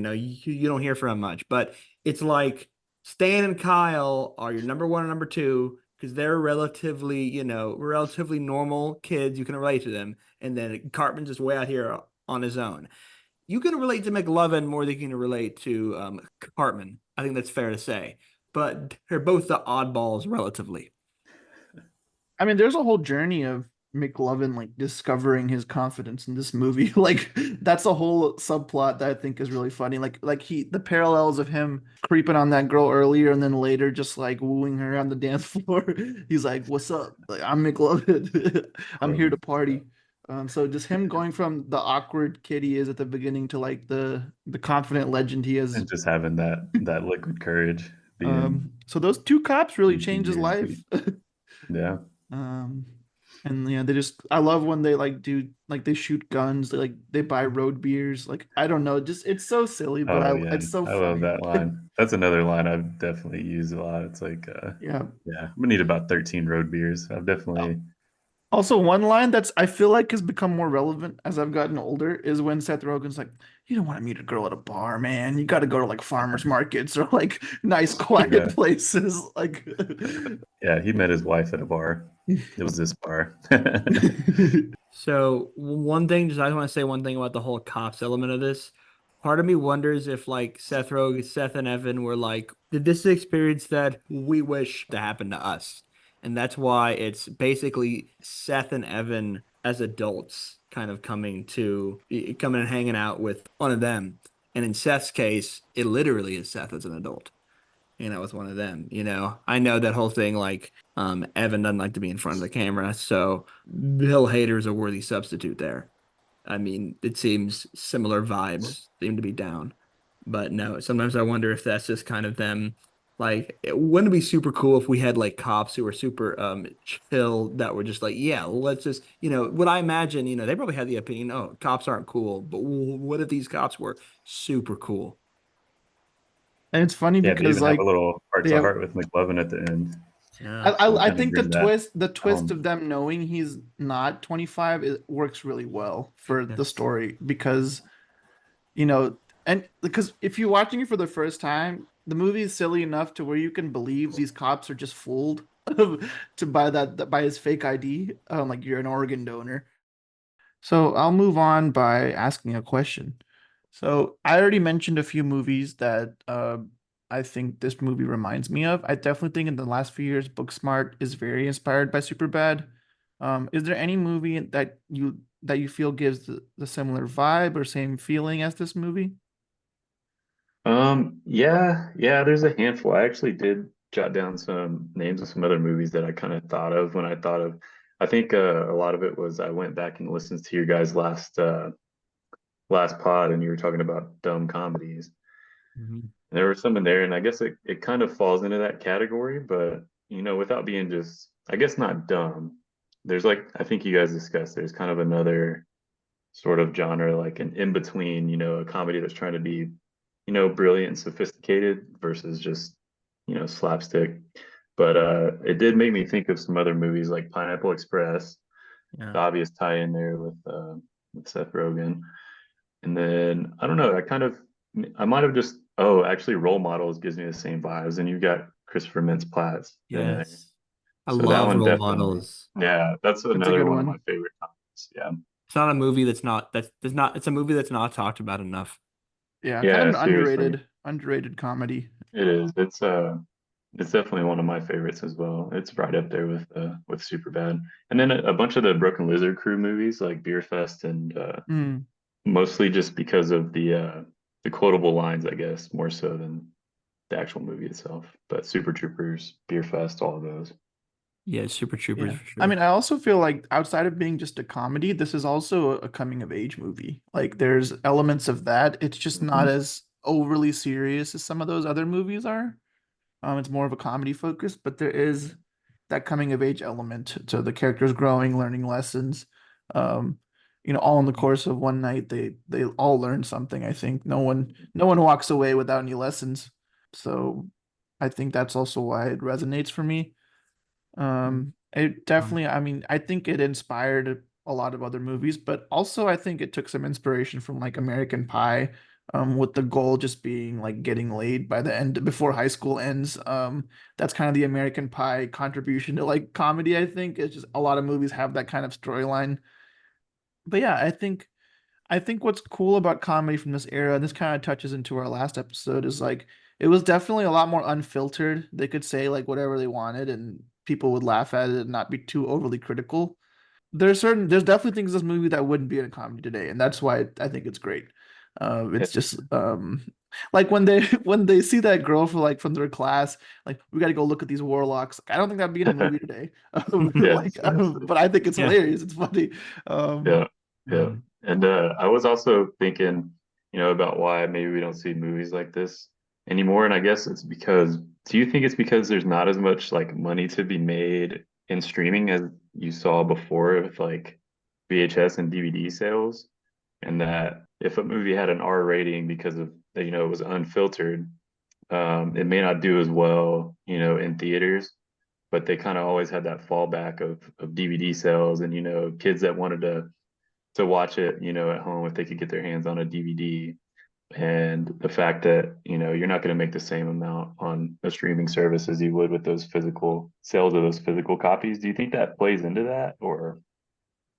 [SPEAKER 3] don't hear from him much, but it's like Stan and Kyle are your number one and number two because they're relatively normal kids. You can relate to them, and then Cartman's just way out here on his own. You can relate to McLovin more than you can relate to Cartman. I think that's fair to say. But they're both the oddballs relatively.
[SPEAKER 1] I mean, there's a whole journey of McLovin like discovering his confidence in this movie. Like that's a whole subplot that I think is really funny. Like the parallels of him creeping on that girl earlier and then later just like wooing her on the dance floor. He's like, "What's up? Like I'm McLovin. I'm here
[SPEAKER 2] Totally.
[SPEAKER 1] to party." So just him going from the awkward kid he is at the beginning to like the confident legend he is.
[SPEAKER 2] And just having that liquid courage,
[SPEAKER 1] So those two cops really
[SPEAKER 2] being
[SPEAKER 1] changed his
[SPEAKER 2] very sweet.
[SPEAKER 1] life.
[SPEAKER 2] Yeah.
[SPEAKER 1] Um, and yeah, I love when they like do like they shoot guns, they buy road beers. Like I don't know, just it's so silly, but
[SPEAKER 2] Oh yeah,
[SPEAKER 1] it's so
[SPEAKER 2] I love
[SPEAKER 1] funny.
[SPEAKER 2] that line. That's another line I've definitely used a lot. It's like,
[SPEAKER 1] Yeah.
[SPEAKER 2] yeah, I'm gonna need about 13 road beers. I've definitely,
[SPEAKER 1] Also, one line that's I feel like has become more relevant as I've gotten older is when Seth Rogen's like, "You don't want to meet a girl at a bar, man. You got to go to like farmers markets or like nice, quiet
[SPEAKER 2] yeah,
[SPEAKER 1] places." Like,
[SPEAKER 2] yeah. He met his wife at a bar. It was this bar.
[SPEAKER 3] So one thing, just I want to say one thing about the whole cops element of this. Part of me wonders if like Seth and Evan were like, did this experience that we wish to happen to us? And that's why it's basically Seth and Evan as adults kind of coming and hanging out with one of them. And in Seth's case, it literally is Seth as an adult, with one of them. I know that whole thing, like, Evan doesn't like to be in front of the camera, so Bill Hader's a worthy substitute there. I mean, it seems similar vibes seem to be down. But no, sometimes I wonder if that's just kind of them. Like, it wouldn't it be super cool if we had like cops who were super chill that were just like, yeah, let's just, what I imagine, they probably had the opinion, oh, cops aren't cool, but what if these cops were super cool?
[SPEAKER 1] And it's funny
[SPEAKER 2] Yeah, they
[SPEAKER 1] because
[SPEAKER 2] even have a
[SPEAKER 1] like
[SPEAKER 2] little heart
[SPEAKER 1] they
[SPEAKER 2] to
[SPEAKER 1] have
[SPEAKER 2] heart with McLovin at the end.
[SPEAKER 3] Yeah.
[SPEAKER 2] So it
[SPEAKER 1] I
[SPEAKER 2] kind of
[SPEAKER 1] think
[SPEAKER 2] brings that
[SPEAKER 1] the twist of
[SPEAKER 2] home.
[SPEAKER 1] them knowing he's not 25, it works really well for the
[SPEAKER 3] Yes.
[SPEAKER 1] story because you know, and because if you're watching it for the first time, the movie is silly enough to where you can believe these cops are just fooled to buy by his fake ID, like you're an organ donor. So I'll move on by asking a question. So I already mentioned a few movies that I think this movie reminds me of. I definitely think in the last few years, Booksmart is very inspired by Superbad. Is there any movie that you feel gives the similar vibe or same feeling as this movie?
[SPEAKER 2] Yeah, there's a handful. I actually did jot down some names of some other movies that I kind of thought of when I thought of. I think a lot of it was I went back and listened to your guys' last pod, and you were talking about dumb comedies.
[SPEAKER 3] Mhm.
[SPEAKER 2] There were some in there, and I guess it kind of falls into that category, but without being just, I guess not dumb. There's like I think you guys discussed. There's kind of another sort of genre, like an in between, a comedy that's trying to be, brilliant and sophisticated versus just, slapstick. But it did make me think of some other movies like Pineapple Express,
[SPEAKER 3] Yeah.
[SPEAKER 2] the obvious tie in there with Seth Rogen. And then I don't know, I might have just actually Role Models gives me the same vibes, and you got Christopher Mintz-Plasse in there.
[SPEAKER 3] Yes. I
[SPEAKER 2] So that
[SPEAKER 3] love
[SPEAKER 2] one
[SPEAKER 3] role
[SPEAKER 2] definitely,
[SPEAKER 3] models.
[SPEAKER 2] yeah, that's
[SPEAKER 1] That's a
[SPEAKER 2] another
[SPEAKER 1] good
[SPEAKER 2] one of my
[SPEAKER 1] one.
[SPEAKER 2] favorite comedies. Yeah.
[SPEAKER 3] It's not a movie that's not it's a movie that's not talked about enough.
[SPEAKER 1] Yeah, kind of
[SPEAKER 2] Yeah,
[SPEAKER 1] an
[SPEAKER 2] seriously.
[SPEAKER 1] underrated comedy.
[SPEAKER 2] It is. It's definitely one of my favorites as well. It's right up there with Superbad. And then a bunch of the Broken Lizard Crew movies like Beer Fest and
[SPEAKER 1] Mm.
[SPEAKER 2] mostly just because of the quotable lines, I guess, more so than the actual movie itself. But Super Troopers, Beer Fest, all of those.
[SPEAKER 3] Yeah, Super Troopers
[SPEAKER 1] Yeah.
[SPEAKER 3] for
[SPEAKER 1] I
[SPEAKER 3] sure.
[SPEAKER 1] mean, I also feel like outside of being just a comedy, this is also a coming of age movie. Like there's elements of that. It's just not
[SPEAKER 2] Hmm.
[SPEAKER 1] as overly serious as some of those other movies are. It's more of a comedy focus, but there is that coming of age element to the characters growing, learning lessons. Um, all in the course of one night, they all learn something. I think no one walks away without any lessons. So I think that's also why it resonates for me. It
[SPEAKER 3] Um,
[SPEAKER 1] definitely, I mean, I think it inspired a lot of other movies, but also I think it took some inspiration from like American Pie, with the goal just being like getting laid by the end before high school ends. That's kind of the American Pie contribution to like comedy, I think. It's just a lot of movies have that kind of storyline. But yeah, I think what's cool about comedy from this era, and this kind of touches into our last episode, is like it was definitely a lot more unfiltered. They could say like whatever they wanted, and people would laugh at it and not be too overly critical. There's definitely things in this movie that wouldn't be in a comedy today, and that's why I think it's great.
[SPEAKER 2] Yeah.
[SPEAKER 1] It's just like when they when they see that girl from their class, like we got to go look at these warlocks. Like, I don't think that'd be in a movie today.
[SPEAKER 2] Yes, yes.
[SPEAKER 1] But I think it's
[SPEAKER 3] yeah.
[SPEAKER 1] hilarious. It's funny. Um,
[SPEAKER 2] Yeah, yeah.
[SPEAKER 3] Um,
[SPEAKER 2] And I was also thinking, about why maybe we don't see movies like this anymore. And I guess it's because, do you think it's because there's not as much like money to be made in streaming as you saw before with like VHS and DVD sales? And that if a movie had an R rating because of, it was unfiltered, it may not do as well, in theaters, but they kind of always had that fallback of DVD sales and, kids that wanted to watch it, at home if they could get their hands on a DVD. And the fact that, you're not going to make the same amount on a streaming service as you would with those physical sales of those physical copies. Do you think that plays into that or?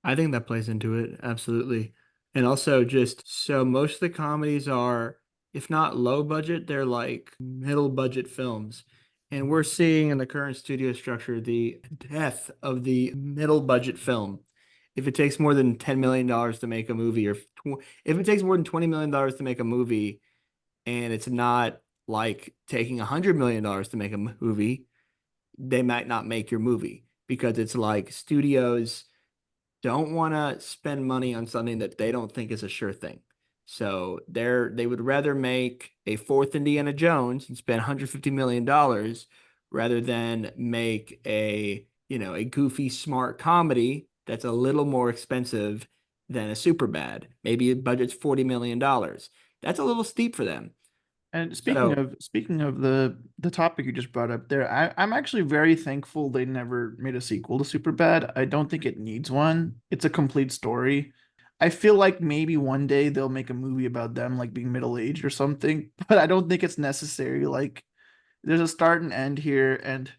[SPEAKER 3] I think that plays into it, absolutely. And also just so most of the comedies are, if not low budget, they're like middle budget films. And we're seeing in the current studio structure the death of the middle budget film. If it takes more than $10 million to make a movie, or if it takes more than $20 million to make a movie, and it's not like taking $100 million to make a movie, they might not make your movie because it's like studios. don't want to spend money on something that they don't think is a sure thing. So they would rather make a fourth Indiana Jones and spend $150 million rather than make a goofy, smart comedy that's a little more expensive than a Superbad. Maybe the budget's $40 million. That's a little steep for them.
[SPEAKER 1] And
[SPEAKER 3] So
[SPEAKER 1] speaking of the topic you just brought up there, I'm actually very thankful they never made a sequel to Superbad. I don't think it needs one. It's a complete story. I feel like maybe one day they'll make a movie about them like being middle-aged or something, but I don't think it's necessary. Like there's a start and end here, and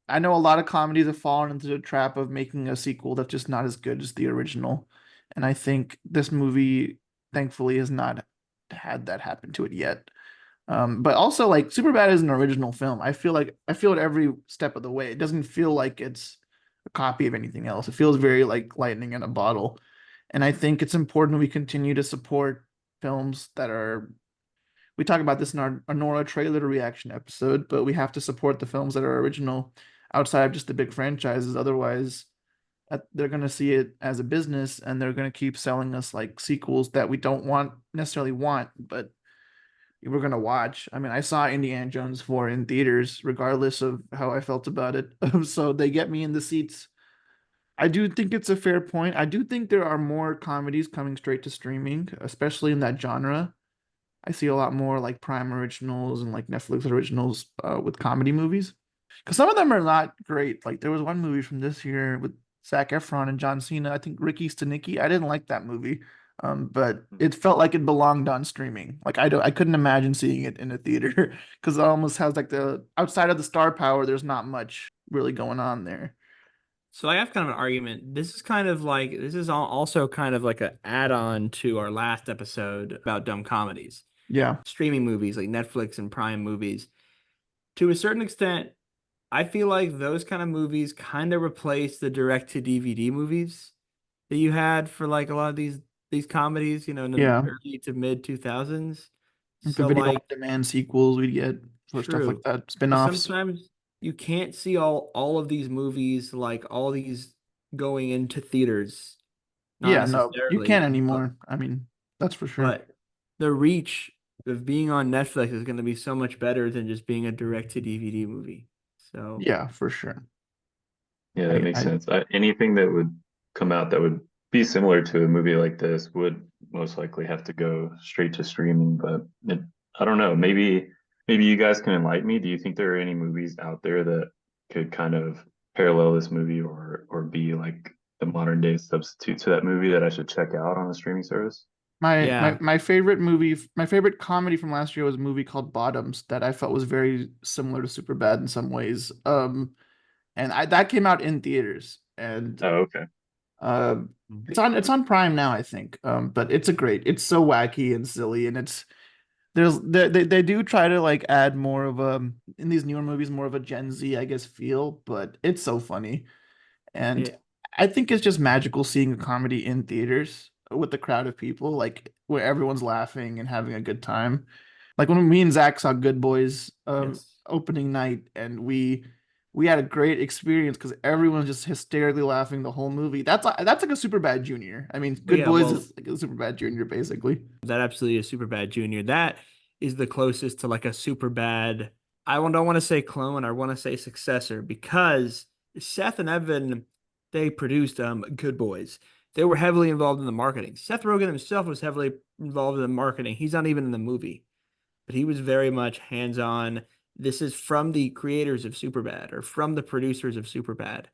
[SPEAKER 1] I know a lot of comedies have fallen into the trap of making a sequel that's just not as good as the original. And I think this movie thankfully has not had that happen to it yet. But also like Superbad is an original film. I feel it every step of the way. It doesn't feel like it's a copy of anything else. It feels very like lightning in a bottle. And I think it's important we continue to support films that are we talk about this in our Nora trailer reaction episode, but we have to support the films that are original outside of just the big franchises. Otherwise, they're going to see it as a business and they're going to keep selling us like sequels that we don't want necessarily want, but we're gonna watch. I mean, I saw Indiana Jones 4 in theaters, regardless of how I felt about it. So they get me in the seats. I do think it's a fair point. I do think there are more comedies coming straight to streaming, especially in that genre. I see a lot more like Prime originals and like Netflix originals with comedy movies. Because some of them are not great. Like there was one movie from this year with Zac Efron and John Cena. I think Ricky Stenicki. I didn't like that movie, but it felt like it belonged on streaming. Like I couldn't imagine seeing it in a theater because it almost has like the outside of the star power. There's not much really going on there.
[SPEAKER 3] So I have kind of an argument. This is also kind of like an add-on to our last episode about dumb comedies,
[SPEAKER 1] Yeah,
[SPEAKER 3] streaming movies like Netflix and Prime movies. To a certain extent, I feel like those kind of movies kind of replace the direct to DVD movies that you had for like a lot of these comedies, in the
[SPEAKER 1] yeah.
[SPEAKER 3] early to mid 2000s.
[SPEAKER 1] Like the
[SPEAKER 3] So
[SPEAKER 1] video on
[SPEAKER 3] like
[SPEAKER 1] demand sequels we get for stuff like
[SPEAKER 3] true.
[SPEAKER 1] that,
[SPEAKER 3] So
[SPEAKER 1] spin-offs.
[SPEAKER 3] sometimes you can't see all of these movies, like all these going into theaters, not
[SPEAKER 1] Yeah, no, you can't
[SPEAKER 3] necessarily,
[SPEAKER 1] anymore. I mean, that's for sure.
[SPEAKER 3] but the reach of being on Netflix is going to be so much better than just being a direct to DVD movie. So
[SPEAKER 1] Yeah, for sure.
[SPEAKER 2] Yeah, that makes
[SPEAKER 1] I
[SPEAKER 2] sense. Anything that would come out that would be similar to a movie like this would most likely have to go straight to streaming. But I don't know. Maybe you guys can enlighten me. Do you think there are any movies out there that could kind of parallel this movie or be like the modern day substitute to that movie that I should check out on a streaming service?
[SPEAKER 3] yeah,
[SPEAKER 1] my favorite movie, my favorite comedy from last year was a movie called Bottoms that I felt was very similar to Superbad in some ways. And I that came out in theaters, and
[SPEAKER 2] Oh, okay.
[SPEAKER 1] uh, it's on Prime now, I think. But it's so wacky and silly, and they do try to like add more of a in these newer movies more of a Gen Z, I guess, feel, but it's so funny. And
[SPEAKER 3] yeah,
[SPEAKER 1] I think it's just magical seeing a comedy in theaters with the crowd of people, like where everyone's laughing and having a good time. Like when me and Zach saw Good Boys
[SPEAKER 3] yes.
[SPEAKER 1] opening night, and we had a great experience because everyone's just hysterically laughing the whole movie. That's like a super bad junior. I mean,
[SPEAKER 3] Well,
[SPEAKER 1] Good
[SPEAKER 3] yeah,
[SPEAKER 1] Boys
[SPEAKER 3] well,
[SPEAKER 1] is like a super bad junior, basically.
[SPEAKER 3] that absolutely is Superbad Junior. That is the closest to like a Superbad. Don't want to say clone. I want to say successor because Seth and Evan, they produced Good Boys. They were heavily involved in the marketing. Seth Rogen himself was heavily involved in the marketing. He's not even in the movie, but he was very much hands-on. This is from the creators of Superbad or from the producers of Superbad.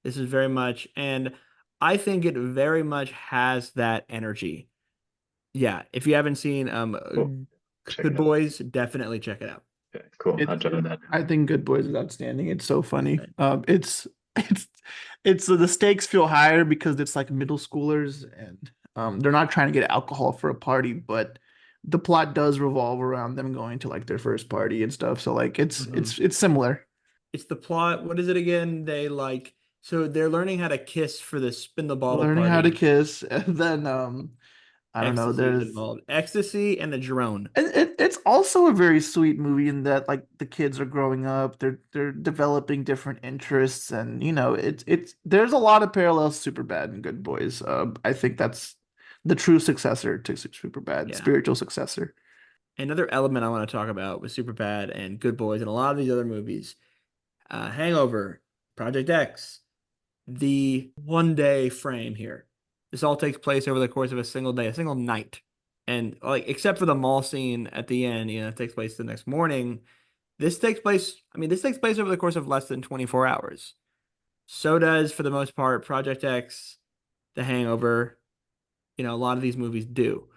[SPEAKER 3] This is very much, and I think it very much has that energy. Yeah, if you haven't seen
[SPEAKER 2] Cool. Check
[SPEAKER 3] Good
[SPEAKER 2] it out.
[SPEAKER 3] Boys, definitely check it out.
[SPEAKER 2] Okay, cool. I'll
[SPEAKER 1] It's
[SPEAKER 2] jot that
[SPEAKER 1] I
[SPEAKER 2] down.
[SPEAKER 1] think Good Boys is outstanding. It's so funny.
[SPEAKER 3] Right.
[SPEAKER 1] It's the stakes feel higher because it's like middle schoolers and they're not trying to get alcohol for a party, but the plot does revolve around them going to like their first party and stuff. So like
[SPEAKER 3] Mhm.
[SPEAKER 1] it's similar.
[SPEAKER 3] It's the plot. What is it again? So they're learning how to kiss for the spin the bottle
[SPEAKER 1] Learning how to
[SPEAKER 3] party.
[SPEAKER 1] kiss, and then I don't know.
[SPEAKER 3] Ecstasy is
[SPEAKER 1] There's
[SPEAKER 3] involved. Ecstasy and the drone.
[SPEAKER 1] it's also a very sweet movie in that like the kids are growing up, they're developing different interests, and it's there's a lot of parallels to Superbad and Good Boys. I think that's the true successor to Superbad,
[SPEAKER 3] Yeah.
[SPEAKER 1] spiritual successor.
[SPEAKER 3] Another element I want to talk about with Superbad and Good Boys and a lot of these other movies, Hangover, Project X, the 1 day frame here. This all takes place over the course of a single day, a single night. And like except for the mall scene at the end, it takes place the next morning. This takes place over the course of less than 24 hours. So does, for the most part, Project X, The Hangover, a lot of these movies do.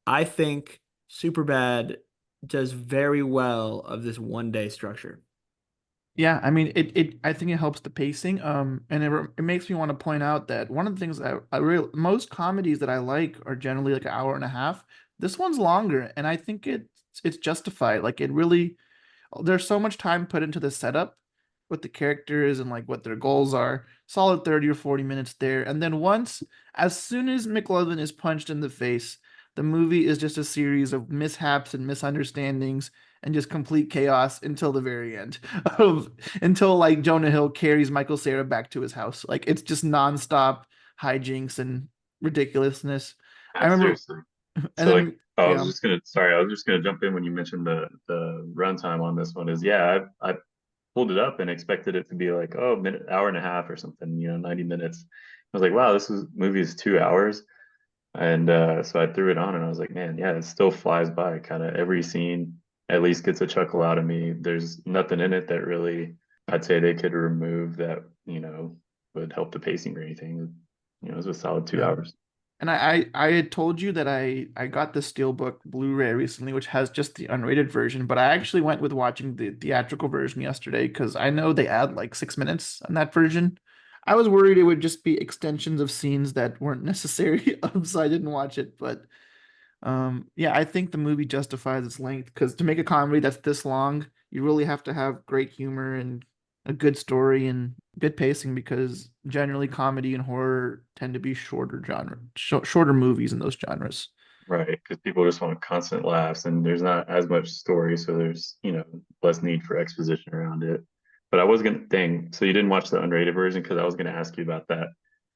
[SPEAKER 3] I think Superbad does very well of this 1 day structure.
[SPEAKER 1] Yeah, I mean I think it helps the pacing. And it makes me want to point out that one of the things I really most comedies that I like are generally like an hour and a half. This one's longer, and I think it's justified. Like it really there's so much time put into the setup with the characters and like what their goals are. Solid 30 or 40 minutes there. And then as soon as McLovin is punched in the face, the movie is just a series of mishaps and misunderstandings and just complete chaos until the very end. Of until like Jonah Hill carries Michael Cera back to his house. Like it's just nonstop hijinks and ridiculousness. I
[SPEAKER 2] Yeah,
[SPEAKER 1] remember
[SPEAKER 2] seriously.
[SPEAKER 1] and
[SPEAKER 2] So like,
[SPEAKER 1] then
[SPEAKER 2] I
[SPEAKER 1] yeah.
[SPEAKER 2] was just gonna jump in when you mentioned the runtime on this one is yeah, I pulled it up and expected it to be like, oh, minute, hour and a half or something, 90 minutes. I was like, wow, movie is 2 hours. And so I threw it on and I was like, man, yeah, it still flies by. Kind of every scene at least gets a chuckle out of me. There's nothing in it that really I'd say they could remove that, would help the pacing or anything. It was a solid two
[SPEAKER 1] Yeah.
[SPEAKER 2] hours.
[SPEAKER 1] And I had told you that I got the Steelbook Blu-ray recently, which has just the unrated version, but I actually went with watching the theatrical version yesterday because I know they add like 6 minutes on that version. I was worried it would just be extensions of scenes that weren't necessary, so I didn't watch it. But yeah, I think the movie justifies its length because to make a comedy that's this long, you really have to have great humor and a good story and good pacing because generally comedy and horror tend to be shorter movies in those genres.
[SPEAKER 2] Right, because people just want constant laughs and there's not as much story, so there's, less need for exposition around it. But I was gonna think, so you didn't watch the unrated version because I was gonna ask you about that.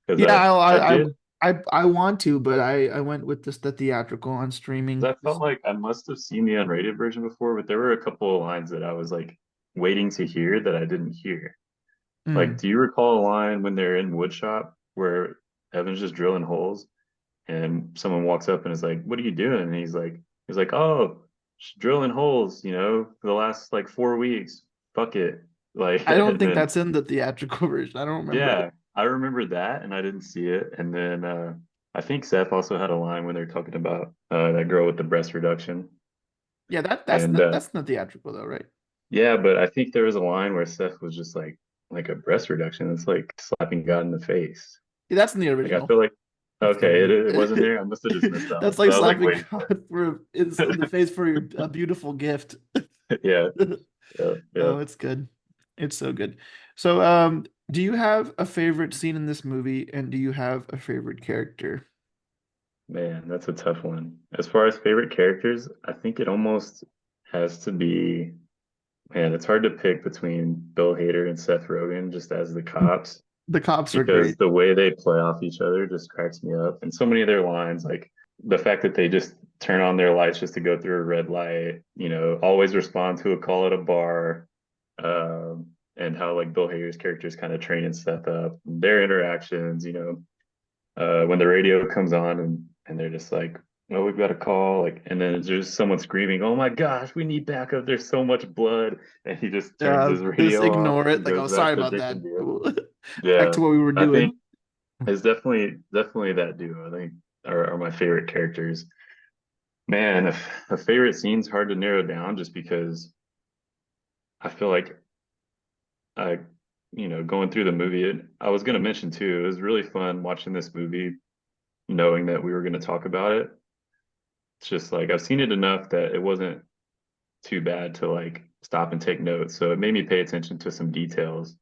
[SPEAKER 2] Because
[SPEAKER 1] Yeah,
[SPEAKER 2] I did,
[SPEAKER 1] I want to, but I went with this the theatrical on streaming.
[SPEAKER 2] 'cause I felt like I must have seen the unrated version before, but there were a couple of lines that I was like waiting to hear that I didn't hear. Like,
[SPEAKER 1] Mm.
[SPEAKER 2] do you recall a line when they're in woodshop where Evan's just drilling holes? And someone walks up and is like, "What are you doing?" And he's like, "Oh, just drilling holes, for the last like 4 weeks. Fuck it." Like,
[SPEAKER 1] I don't
[SPEAKER 2] and
[SPEAKER 1] think
[SPEAKER 2] then
[SPEAKER 1] that's in the theatrical version. I don't remember it.
[SPEAKER 2] yeah, I remember that, and I didn't see it. And then I think Seth also had a line when they're talking about that girl with the breast reduction,
[SPEAKER 1] Yeah,
[SPEAKER 2] and
[SPEAKER 1] that's not theatrical though, right?
[SPEAKER 2] yeah, but I think there was a line where Seth was just like a breast reduction. It's like slapping God in the face.
[SPEAKER 1] Yeah, that's in the
[SPEAKER 2] Like I
[SPEAKER 1] original.
[SPEAKER 2] feel like
[SPEAKER 1] That's the
[SPEAKER 2] okay,
[SPEAKER 1] original.
[SPEAKER 2] it wasn't there. I must have just missed that one
[SPEAKER 1] That's
[SPEAKER 2] because
[SPEAKER 1] like
[SPEAKER 2] I was like
[SPEAKER 1] slapping
[SPEAKER 2] waiting for
[SPEAKER 1] God for in the face for a beautiful gift.
[SPEAKER 2] it. Yeah. Yeah, yeah,
[SPEAKER 1] Oh, it's good. It's so good. So, do you have a favorite scene in this movie, and do you have a favorite character?
[SPEAKER 2] man, that's a tough one. As far as favorite characters, I think it almost has to be, man, it's hard to pick between Bill Hader and Seth Rogen just as the cops
[SPEAKER 1] The cops are
[SPEAKER 2] because
[SPEAKER 1] great.
[SPEAKER 2] the way they play off each other just cracks me up. And so many of their lines, like the fact that they just turn on their lights just to go through a red light, always respond to a call at a bar, and how like Bill Hader's characters kind of training Seth up, their interactions, when the radio comes on and they're just like, "Oh, we've got a call," like, and then there's just someone screaming, "Oh my gosh, we need backup! There's so much blood!" And he just turns his
[SPEAKER 1] Just
[SPEAKER 2] radio off
[SPEAKER 1] ignore it.
[SPEAKER 2] and
[SPEAKER 1] Like,
[SPEAKER 2] goes
[SPEAKER 1] oh,
[SPEAKER 2] back
[SPEAKER 1] sorry
[SPEAKER 2] to
[SPEAKER 1] about
[SPEAKER 2] drinking
[SPEAKER 1] that.
[SPEAKER 2] beer.
[SPEAKER 1] Back
[SPEAKER 2] Yeah,
[SPEAKER 1] to what we were
[SPEAKER 2] I
[SPEAKER 1] doing.
[SPEAKER 2] think it's definitely that duo. I think are my favorite characters. Man, a favorite scene's hard to narrow down just because I feel like I, going through the movie, I was going to mention too, it was really fun watching this movie, knowing that we were going to talk about it. It's just like I've seen it enough that it wasn't too bad to like stop and take notes. So it made me pay attention to some details.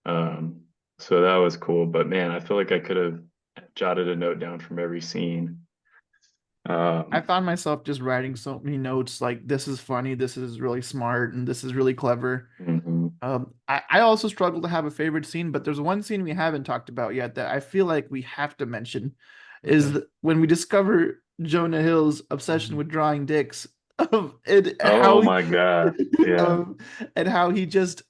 [SPEAKER 2] Um, so that was cool. But man, I feel like I could have jotted a note down from every scene.
[SPEAKER 1] I
[SPEAKER 2] Um,
[SPEAKER 1] found myself just writing so many notes like this is funny, this is really smart, and this is really clever.
[SPEAKER 2] mhm.
[SPEAKER 1] I also struggle to have a favorite scene, but there's one scene we haven't talked about yet that I feel like we have to mention is
[SPEAKER 3] Okay.
[SPEAKER 1] when we discover Jonah Hill's obsession
[SPEAKER 3] Mhm.
[SPEAKER 1] with drawing dicks and
[SPEAKER 2] Oh
[SPEAKER 1] how
[SPEAKER 2] my God. Yeah.
[SPEAKER 1] um, and how he just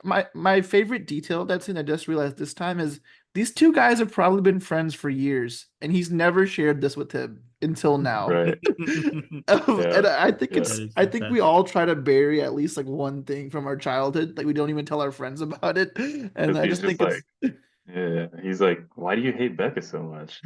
[SPEAKER 1] my favorite detail of that scene I just realized this time is these two guys have probably been friends for years and he's never shared this with him until now.
[SPEAKER 2] Right. Yeah.
[SPEAKER 1] And I think
[SPEAKER 2] Yeah.
[SPEAKER 3] That is
[SPEAKER 1] I
[SPEAKER 3] the
[SPEAKER 1] think we
[SPEAKER 3] best.
[SPEAKER 1] all try to bury at least like one thing from our childhood. Like we don't even tell our friends about it. And
[SPEAKER 2] Because
[SPEAKER 1] I
[SPEAKER 2] he's
[SPEAKER 1] just
[SPEAKER 2] just
[SPEAKER 1] think it's
[SPEAKER 2] like, yeah, he's like, why do you hate Becca so much?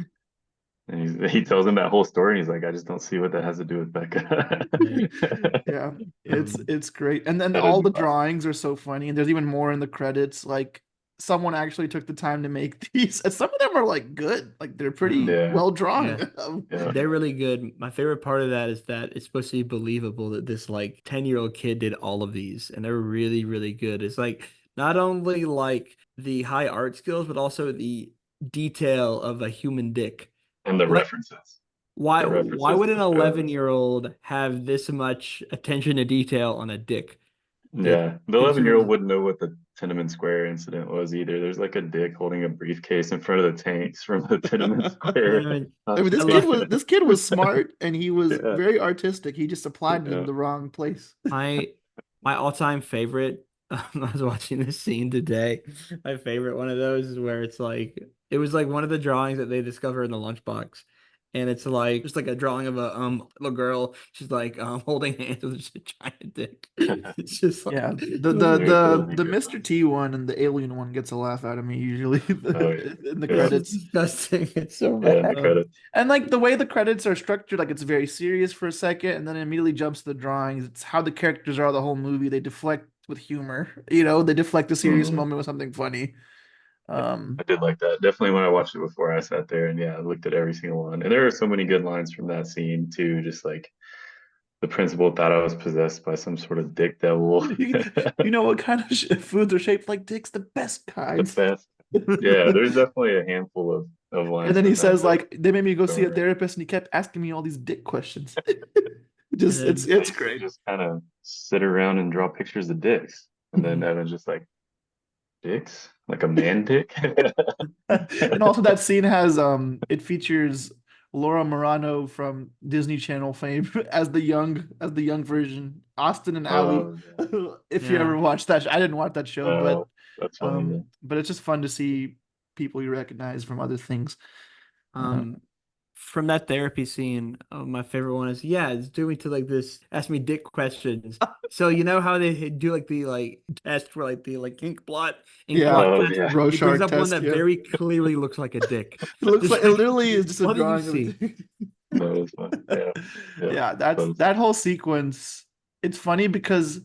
[SPEAKER 2] And he tells him that whole story, and he's like, I just don't see what that has to do with Becca.
[SPEAKER 3] Right.
[SPEAKER 1] yeah,
[SPEAKER 3] Um,
[SPEAKER 1] it's great. And then
[SPEAKER 2] That is
[SPEAKER 1] all
[SPEAKER 2] a
[SPEAKER 1] the
[SPEAKER 2] classic.
[SPEAKER 1] drawings are so funny and there's even more in the credits. Like someone actually took the time to make these and some of them are like good. Like they're pretty
[SPEAKER 3] um,
[SPEAKER 2] Yeah.
[SPEAKER 1] well drawn.
[SPEAKER 3] yeah.
[SPEAKER 2] Yeah.
[SPEAKER 3] They're really good. My favorite part of that is that it's supposed to be believable that this like 10-year-old kid did all of these and they're really, really good. It's like not only like the high art skills, but also the detail of a human dick.
[SPEAKER 2] And the
[SPEAKER 3] Like
[SPEAKER 2] references.
[SPEAKER 3] why
[SPEAKER 2] The
[SPEAKER 3] why
[SPEAKER 2] references
[SPEAKER 3] would
[SPEAKER 2] to
[SPEAKER 3] an
[SPEAKER 2] the show.
[SPEAKER 3] 11-year-old have this much attention to detail on a dick? It
[SPEAKER 2] Yeah. The
[SPEAKER 3] it's
[SPEAKER 2] 11-year-old
[SPEAKER 3] really
[SPEAKER 2] wouldn't know what the Tiananmen Square incident was either. There's like a dick holding a briefcase in front of the tanks from the Tiananmen
[SPEAKER 3] I
[SPEAKER 2] Square
[SPEAKER 3] mean,
[SPEAKER 1] I mean,
[SPEAKER 3] I
[SPEAKER 2] Nazi.
[SPEAKER 3] love
[SPEAKER 1] this kid was smart and he was
[SPEAKER 2] Yeah.
[SPEAKER 1] very artistic. He just applied it in
[SPEAKER 2] Yeah.
[SPEAKER 1] the wrong place.
[SPEAKER 3] my my all-time favorite. I was watching this scene today. My favorite one of those is where it's like it was like one of the drawings that they discover in the lunchbox, and it's like just like a drawing of a little girl. She's like holding hands with a giant dick. It's just
[SPEAKER 1] Yeah,
[SPEAKER 3] like one of
[SPEAKER 2] There's so many
[SPEAKER 1] the
[SPEAKER 2] good
[SPEAKER 1] Mr.
[SPEAKER 2] ones.
[SPEAKER 1] T one and the alien one gets a laugh out of me usually
[SPEAKER 2] Oh yeah.
[SPEAKER 1] in the
[SPEAKER 2] Yeah.
[SPEAKER 3] it's just
[SPEAKER 1] credits.
[SPEAKER 3] disgusting. It's so
[SPEAKER 2] Yeah, in the
[SPEAKER 3] bad.
[SPEAKER 2] credits.
[SPEAKER 1] And like the way the credits are structured, like it's very serious for a second, and then it immediately jumps to the drawings. It's how the characters are the whole movie. They deflect with humor, they deflect a serious
[SPEAKER 2] Mhm.
[SPEAKER 1] moment with something funny.
[SPEAKER 2] Yeah,
[SPEAKER 1] Um,
[SPEAKER 2] I did like that. Definitely when I watched it before, I sat there and yeah, I looked at every single one. And there are so many good lines from that scene too. Just like the principal thought I was possessed by some sort of dick devil.
[SPEAKER 1] you, you know what kind of foods are shaped like dicks? The best
[SPEAKER 2] The
[SPEAKER 1] kinds.
[SPEAKER 2] best. Yeah, there's definitely a handful of
[SPEAKER 1] And
[SPEAKER 2] lines
[SPEAKER 1] then he
[SPEAKER 2] from that
[SPEAKER 1] says
[SPEAKER 2] that
[SPEAKER 1] like they made me go see a
[SPEAKER 2] don't.
[SPEAKER 1] therapist, and he kept asking me all these dick questions.
[SPEAKER 3] And
[SPEAKER 1] Just
[SPEAKER 3] then
[SPEAKER 2] They
[SPEAKER 1] it's
[SPEAKER 2] used to
[SPEAKER 1] great.
[SPEAKER 2] just kind of sit around and draw pictures of dicks. And then Evan's just like, dicks? Like a man dick?
[SPEAKER 1] And also that scene has it features Laura Morano from Disney Channel fame as the young version, Austin and Ally.
[SPEAKER 2] Oh, yeah.
[SPEAKER 1] If you ever
[SPEAKER 3] yeah.
[SPEAKER 1] watched that, I didn't watch that show,
[SPEAKER 2] Oh, that's funny. Yeah.
[SPEAKER 1] but it's just fun to see people you recognize from other things. Uh,
[SPEAKER 3] Um, from that therapy scene, my favorite one is yeah, it's doing to like this ask me dick questions. So you know how they do like the like test for like the like ink blot ink
[SPEAKER 1] yeah,
[SPEAKER 3] blot
[SPEAKER 2] Oh,
[SPEAKER 3] test.
[SPEAKER 2] yeah.
[SPEAKER 3] He brings
[SPEAKER 1] Rorschach
[SPEAKER 3] up one
[SPEAKER 1] test.
[SPEAKER 3] that
[SPEAKER 1] Yeah,
[SPEAKER 3] very clearly looks like a dick.
[SPEAKER 1] it looks
[SPEAKER 3] It's
[SPEAKER 1] like it
[SPEAKER 3] like,
[SPEAKER 1] literally is just a
[SPEAKER 3] what do you
[SPEAKER 1] drawing of a
[SPEAKER 3] see?
[SPEAKER 1] dick.
[SPEAKER 2] That was fun. Yeah. Yeah.
[SPEAKER 1] Yeah,
[SPEAKER 2] That
[SPEAKER 1] that's
[SPEAKER 2] was
[SPEAKER 1] that whole sequence. It's funny because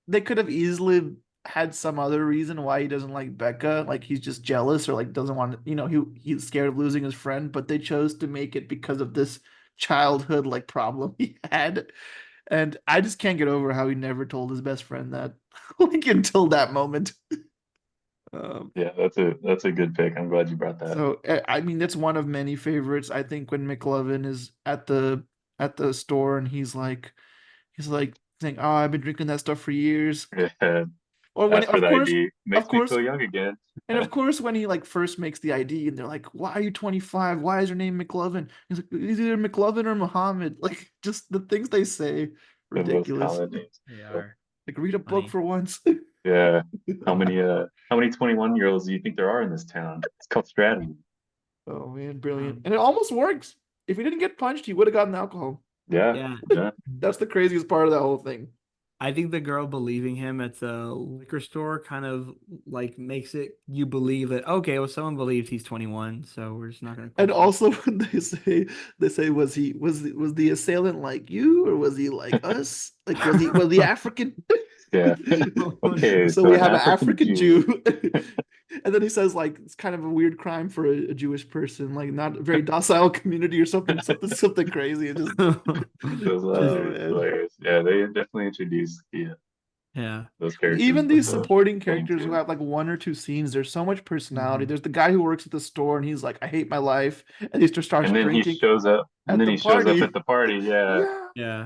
[SPEAKER 1] they could have easily had some other reason why he doesn't like Becca, like he's just jealous or like doesn't want to, he's scared of losing his friend, but they chose to make it because of this childhood like problem he had. And I just can't get over how he never told his best friend that like until that moment. Um,
[SPEAKER 2] yeah, that's a good pick. I'm glad you brought that.
[SPEAKER 1] so I mean that's one of many favorites. I think when McLovin is at the store and he's like saying, "Oh, I've been drinking that stuff for years."
[SPEAKER 2] Yeah.
[SPEAKER 1] Or when,
[SPEAKER 2] Ask for the ID.
[SPEAKER 1] of
[SPEAKER 2] Makes me
[SPEAKER 1] course,
[SPEAKER 2] feel young again.
[SPEAKER 1] and of course, when he like first makes the ID, and they're like, "Why are you 25? Why is your name McLovin?" He's like, "It's either McLovin or Muhammad." Like, just the things they say,
[SPEAKER 2] The most
[SPEAKER 1] ridiculous.
[SPEAKER 2] common names.
[SPEAKER 3] They
[SPEAKER 2] Yeah.
[SPEAKER 3] are
[SPEAKER 1] Like, read a book
[SPEAKER 3] funny.
[SPEAKER 1] for once.
[SPEAKER 2] Yeah. How many 21-year-olds do you think there are in this town? It's called strategy.
[SPEAKER 1] Oh man, brilliant!
[SPEAKER 3] Um,
[SPEAKER 1] And it almost works. If he didn't get punched, he would have gotten alcohol.
[SPEAKER 2] Yeah.
[SPEAKER 3] yeah.
[SPEAKER 2] Yeah.
[SPEAKER 1] That's the craziest part of that whole thing.
[SPEAKER 3] I think the girl believing him at the liquor store kind of like makes it you believe that okay, well someone believes he's 21, so we're just not gonna
[SPEAKER 1] And
[SPEAKER 3] question.
[SPEAKER 1] also when they say was the assailant like you or was he like us? Like was he African?
[SPEAKER 2] Yeah. Okay,
[SPEAKER 1] So
[SPEAKER 2] so
[SPEAKER 1] we
[SPEAKER 2] an
[SPEAKER 1] have an
[SPEAKER 2] African
[SPEAKER 1] African
[SPEAKER 2] Jew.
[SPEAKER 1] Jew. And then he says like it's kind of a weird crime for a Jewish person, like not a very docile community or something crazy. It just
[SPEAKER 2] Those lines
[SPEAKER 1] oh
[SPEAKER 2] are
[SPEAKER 1] man.
[SPEAKER 2] hilarious. Yeah, they definitely introduced
[SPEAKER 3] Yeah.
[SPEAKER 2] those
[SPEAKER 1] Like,
[SPEAKER 2] characters
[SPEAKER 1] even
[SPEAKER 2] put
[SPEAKER 1] these
[SPEAKER 2] the
[SPEAKER 1] supporting
[SPEAKER 2] thing
[SPEAKER 1] characters who
[SPEAKER 2] to it.
[SPEAKER 1] have like one or two scenes, there's so much personality.
[SPEAKER 3] Mhm.
[SPEAKER 1] There's the guy who works at the store and he's like, I hate my life. And he just starts
[SPEAKER 2] And then he
[SPEAKER 1] drinking
[SPEAKER 2] shows up, and
[SPEAKER 1] at
[SPEAKER 2] then
[SPEAKER 1] the
[SPEAKER 2] he shows up at
[SPEAKER 1] party.
[SPEAKER 2] the party. Yeah.
[SPEAKER 1] Yeah.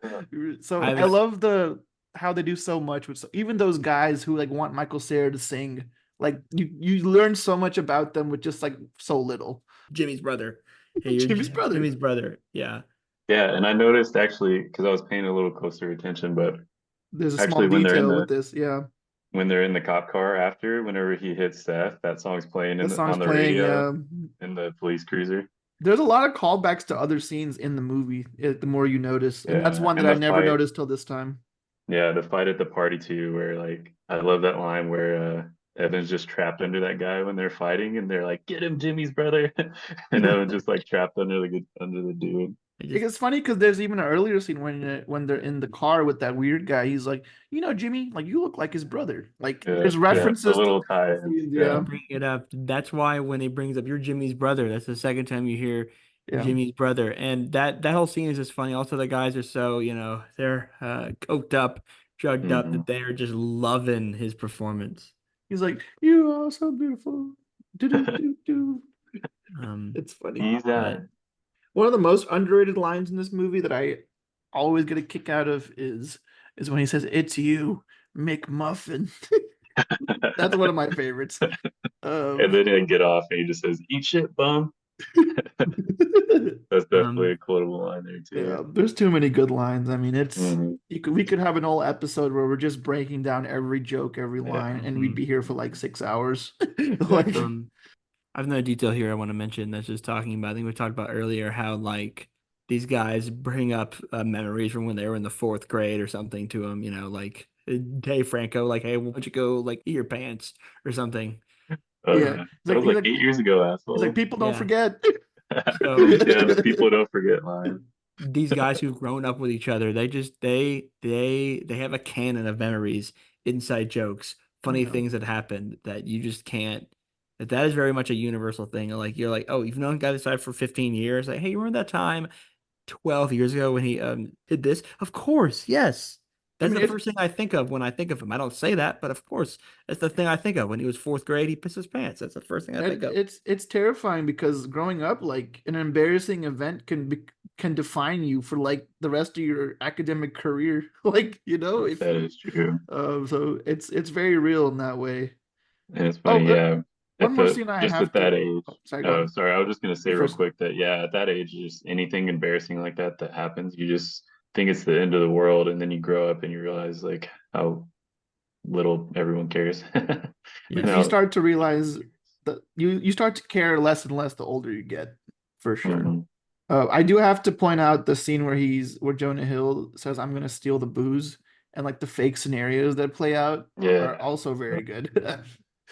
[SPEAKER 3] Yeah.
[SPEAKER 1] So
[SPEAKER 3] I
[SPEAKER 1] I
[SPEAKER 3] was
[SPEAKER 1] love the how they do so much with even those guys who like want Michael Cera to sing. Like you learn so much about them with just like so little.
[SPEAKER 3] Jimmy's brother. Hey, you're
[SPEAKER 1] Jimmy's brother.
[SPEAKER 3] Jimmy's brother. Yeah.
[SPEAKER 2] Yeah, and I noticed actually because I was paying a little closer attention, but
[SPEAKER 1] There's a small
[SPEAKER 2] actually when they're in
[SPEAKER 1] detail with
[SPEAKER 2] the
[SPEAKER 1] this. Yeah.
[SPEAKER 2] cop car after, whenever he hits Seth, that song's playing
[SPEAKER 1] That song's
[SPEAKER 2] on the
[SPEAKER 1] playing.
[SPEAKER 2] radio
[SPEAKER 1] Yeah.
[SPEAKER 2] in the police cruiser.
[SPEAKER 1] There's a lot of callbacks to other scenes in the movie, the more you notice. And that's
[SPEAKER 2] Yeah,
[SPEAKER 1] one that
[SPEAKER 2] and
[SPEAKER 1] I
[SPEAKER 2] the
[SPEAKER 1] never
[SPEAKER 2] fight.
[SPEAKER 1] noticed till this time.
[SPEAKER 2] Yeah, the fight at the party too, where like I love that line where Evan's just trapped under that guy when they're fighting, and they're like, "Get him, Jimmy's brother," and Evan's just like trapped under the dude.
[SPEAKER 3] I just
[SPEAKER 1] It's funny because there's even an earlier scene when they're in the car with that weird guy. He's like, Jimmy, like you look like his brother. Like
[SPEAKER 2] Yeah,
[SPEAKER 1] there's
[SPEAKER 2] yeah, the
[SPEAKER 1] references to
[SPEAKER 2] little
[SPEAKER 1] the
[SPEAKER 2] tie-ins.
[SPEAKER 1] scenes.
[SPEAKER 2] Yeah.
[SPEAKER 1] Yeah,
[SPEAKER 3] bring it up. That's why when he brings up you're Jimmy's brother, that's the second time you hear
[SPEAKER 1] yeah.
[SPEAKER 3] Jimmy's brother. And that whole scene is just funny. Also, the guys are so, they're coked up, drugged up
[SPEAKER 2] Hmm.
[SPEAKER 3] that they're just loving his performance.
[SPEAKER 1] He's like, you are so beautiful. Do do do do.
[SPEAKER 3] Um,
[SPEAKER 1] It's funny.
[SPEAKER 2] He's
[SPEAKER 3] but
[SPEAKER 1] One of the most underrated lines in this movie that I always get a kick out of is when he says, "It's you, McMuffin." That's one of my favorites.
[SPEAKER 2] and
[SPEAKER 1] Um,
[SPEAKER 2] then he get off and he just says, "Eat shit, bum." That's definitely
[SPEAKER 3] um,
[SPEAKER 2] a quotable line there
[SPEAKER 1] yeah,
[SPEAKER 2] too.
[SPEAKER 1] there's too many good lines. I mean,
[SPEAKER 2] Hmm.
[SPEAKER 1] we could have an whole episode where we're just breaking down every joke, every line,
[SPEAKER 2] Yeah,
[SPEAKER 1] and we'd
[SPEAKER 3] mhm.
[SPEAKER 1] be here for like 6 hours. Like,
[SPEAKER 2] exactly.
[SPEAKER 3] I've another detail here I want to mention that's just talking about. I think we talked about earlier how like these guys bring up memories from when they were in the fourth grade or something to them. Like Dave Franco, like, hey, why don't you go like eat your pants or something?
[SPEAKER 2] Oh
[SPEAKER 1] yeah,
[SPEAKER 2] yeah, that was like 8 years ago,
[SPEAKER 1] he's like,
[SPEAKER 2] asshole.
[SPEAKER 1] people don't
[SPEAKER 3] Yeah.
[SPEAKER 1] forget.
[SPEAKER 3] So
[SPEAKER 2] Yeah, the people don't forget line.
[SPEAKER 3] these guys who've grown up with each other, they just they have a canon of memories, inside jokes, funny
[SPEAKER 1] Yeah.
[SPEAKER 3] things that happened that you just can't. That is very much a universal thing. Like you're like, oh, you've known a guy this guy for 15 years. Like, hey, you remember that time 12 years ago when he did this? Of course, yes.
[SPEAKER 1] I
[SPEAKER 3] That's
[SPEAKER 1] mean,
[SPEAKER 3] the first thing I think of when I think of him. I don't say that, but of course, that's the thing I think of. When he was fourth grade, he pissed his pants. That's the first thing I think of.
[SPEAKER 1] it's terrifying because growing up, like an embarrassing event can define you for like the rest of your academic career. Like, if
[SPEAKER 2] That is true,
[SPEAKER 1] so it's very real in that way.
[SPEAKER 2] and it's
[SPEAKER 1] Oh,
[SPEAKER 2] funny. Yeah,
[SPEAKER 1] one more scene I
[SPEAKER 2] just at
[SPEAKER 1] have
[SPEAKER 2] that
[SPEAKER 1] to.
[SPEAKER 2] age.
[SPEAKER 1] Oh, sorry, go
[SPEAKER 2] Oh,
[SPEAKER 1] on.
[SPEAKER 2] sorry, I was just gonna say
[SPEAKER 1] You
[SPEAKER 2] real
[SPEAKER 1] first.
[SPEAKER 2] quick that yeah, at that age, just anything embarrassing like that that happens, you just think it's the end of the world, and then you grow up and you realize like how little everyone cares. And
[SPEAKER 1] You
[SPEAKER 3] Yes.
[SPEAKER 2] how,
[SPEAKER 1] start to realize that you start to care less and less the older you get, for sure.
[SPEAKER 2] mhm.
[SPEAKER 1] I do have to point out the scene where Jonah Hill says, "I'm gonna steal the booze," and like the fake scenarios that play out are
[SPEAKER 2] Yeah,
[SPEAKER 1] also very good.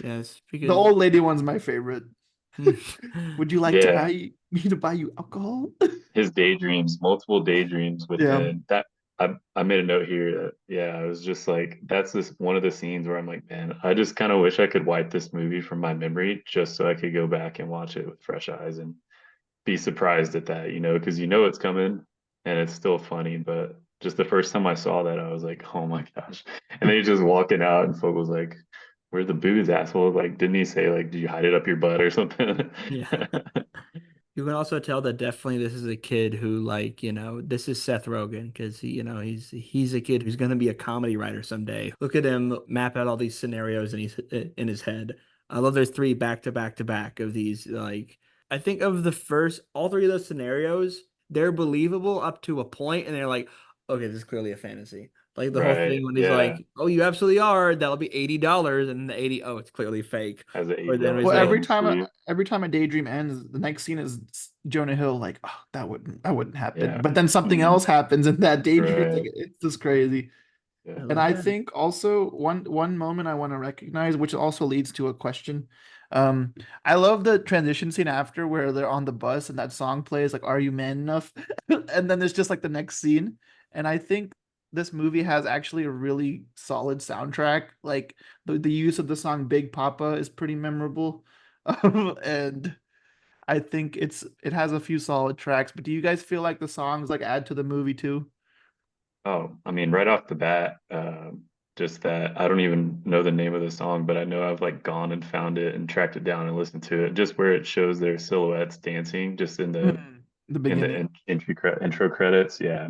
[SPEAKER 3] Yes,
[SPEAKER 1] The
[SPEAKER 3] because
[SPEAKER 1] old lady one's my favorite. Would you like to
[SPEAKER 2] yeah.
[SPEAKER 1] buy me to buy you alcohol?
[SPEAKER 2] His daydreams, multiple daydreams
[SPEAKER 1] Yeah,
[SPEAKER 2] within that. I made a note here that yeah, I was just like that's this one of the scenes where I'm like, man, I just kind of wish I could wipe this movie from my memory just so I could go back and watch it with fresh eyes and be surprised at that, because it's coming and it's still funny, but just the first time I saw that, I was like, oh my gosh. And then he's just walking out and Fogel's like, where's the booze, asshole? Like, didn't he say like, did you hide it up your butt or something?
[SPEAKER 3] yeah. You can also tell that definitely this is a kid who like, this is Seth Rogen because he's a kid who's going to be a comedy writer someday. Look at him map out all these scenarios in his head. I love there's three back to back to back of these like I think of the first all three of those scenarios, they're believable up to a point and they're like, okay, this is clearly a fantasy. Like the whole
[SPEAKER 2] Right.
[SPEAKER 3] thing when he's
[SPEAKER 2] Yeah.
[SPEAKER 3] like, "Oh, you absolutely are. That'll be $80," and the 80, oh, it's clearly fake.
[SPEAKER 2] Has an
[SPEAKER 3] Or then
[SPEAKER 2] $80
[SPEAKER 3] he's
[SPEAKER 1] well,
[SPEAKER 3] like,
[SPEAKER 2] bill in his sleeve.
[SPEAKER 1] every time a daydream ends, the next scene is Jonah Hill like, oh, that wouldn't happen.
[SPEAKER 2] Yeah.
[SPEAKER 1] But then something
[SPEAKER 2] Hmm.
[SPEAKER 1] else happens in that daydream. It's like
[SPEAKER 2] Right.
[SPEAKER 1] it's just crazy.
[SPEAKER 2] Yeah.
[SPEAKER 3] I
[SPEAKER 1] And
[SPEAKER 3] love
[SPEAKER 1] I
[SPEAKER 3] that.
[SPEAKER 1] think also one moment I want to recognize, which also leads to a question. Um, I love the transition scene after where they're on the bus and that song plays like "Are You Man Enough?" And then there's just like the next scene. And I think this movie has actually a really solid soundtrack. Like the use of the song "Big Papa" is pretty memorable. And I think it has a few solid tracks. But do you guys feel like the songs like add to the movie too?
[SPEAKER 2] Oh, I mean, right off the bat, just that I don't even know the name of the song, but I know I've like gone and found it and tracked it down and listened to it. Just where it shows their silhouettes dancing, just
[SPEAKER 1] The
[SPEAKER 2] in the
[SPEAKER 1] beginning.
[SPEAKER 2] intro credits. Yeah,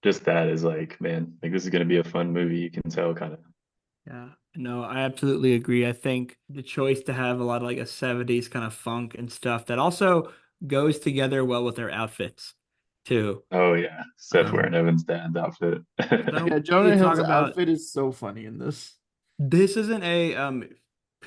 [SPEAKER 2] just that is like, man, like this is gonna be a fun movie. You can tell, kind of.
[SPEAKER 3] Yeah, no, I absolutely agree. I think the choice to have a lot of like a 70s kind of funk and stuff that also goes together well with their outfits too.
[SPEAKER 2] Oh yeah, Seth
[SPEAKER 3] Um,
[SPEAKER 2] wearing Evan's dad's outfit.
[SPEAKER 3] I don't
[SPEAKER 1] Yeah,
[SPEAKER 3] really
[SPEAKER 1] Jonah
[SPEAKER 3] talk
[SPEAKER 1] Hill's
[SPEAKER 3] about
[SPEAKER 1] outfit is so funny in this.
[SPEAKER 3] this isn't a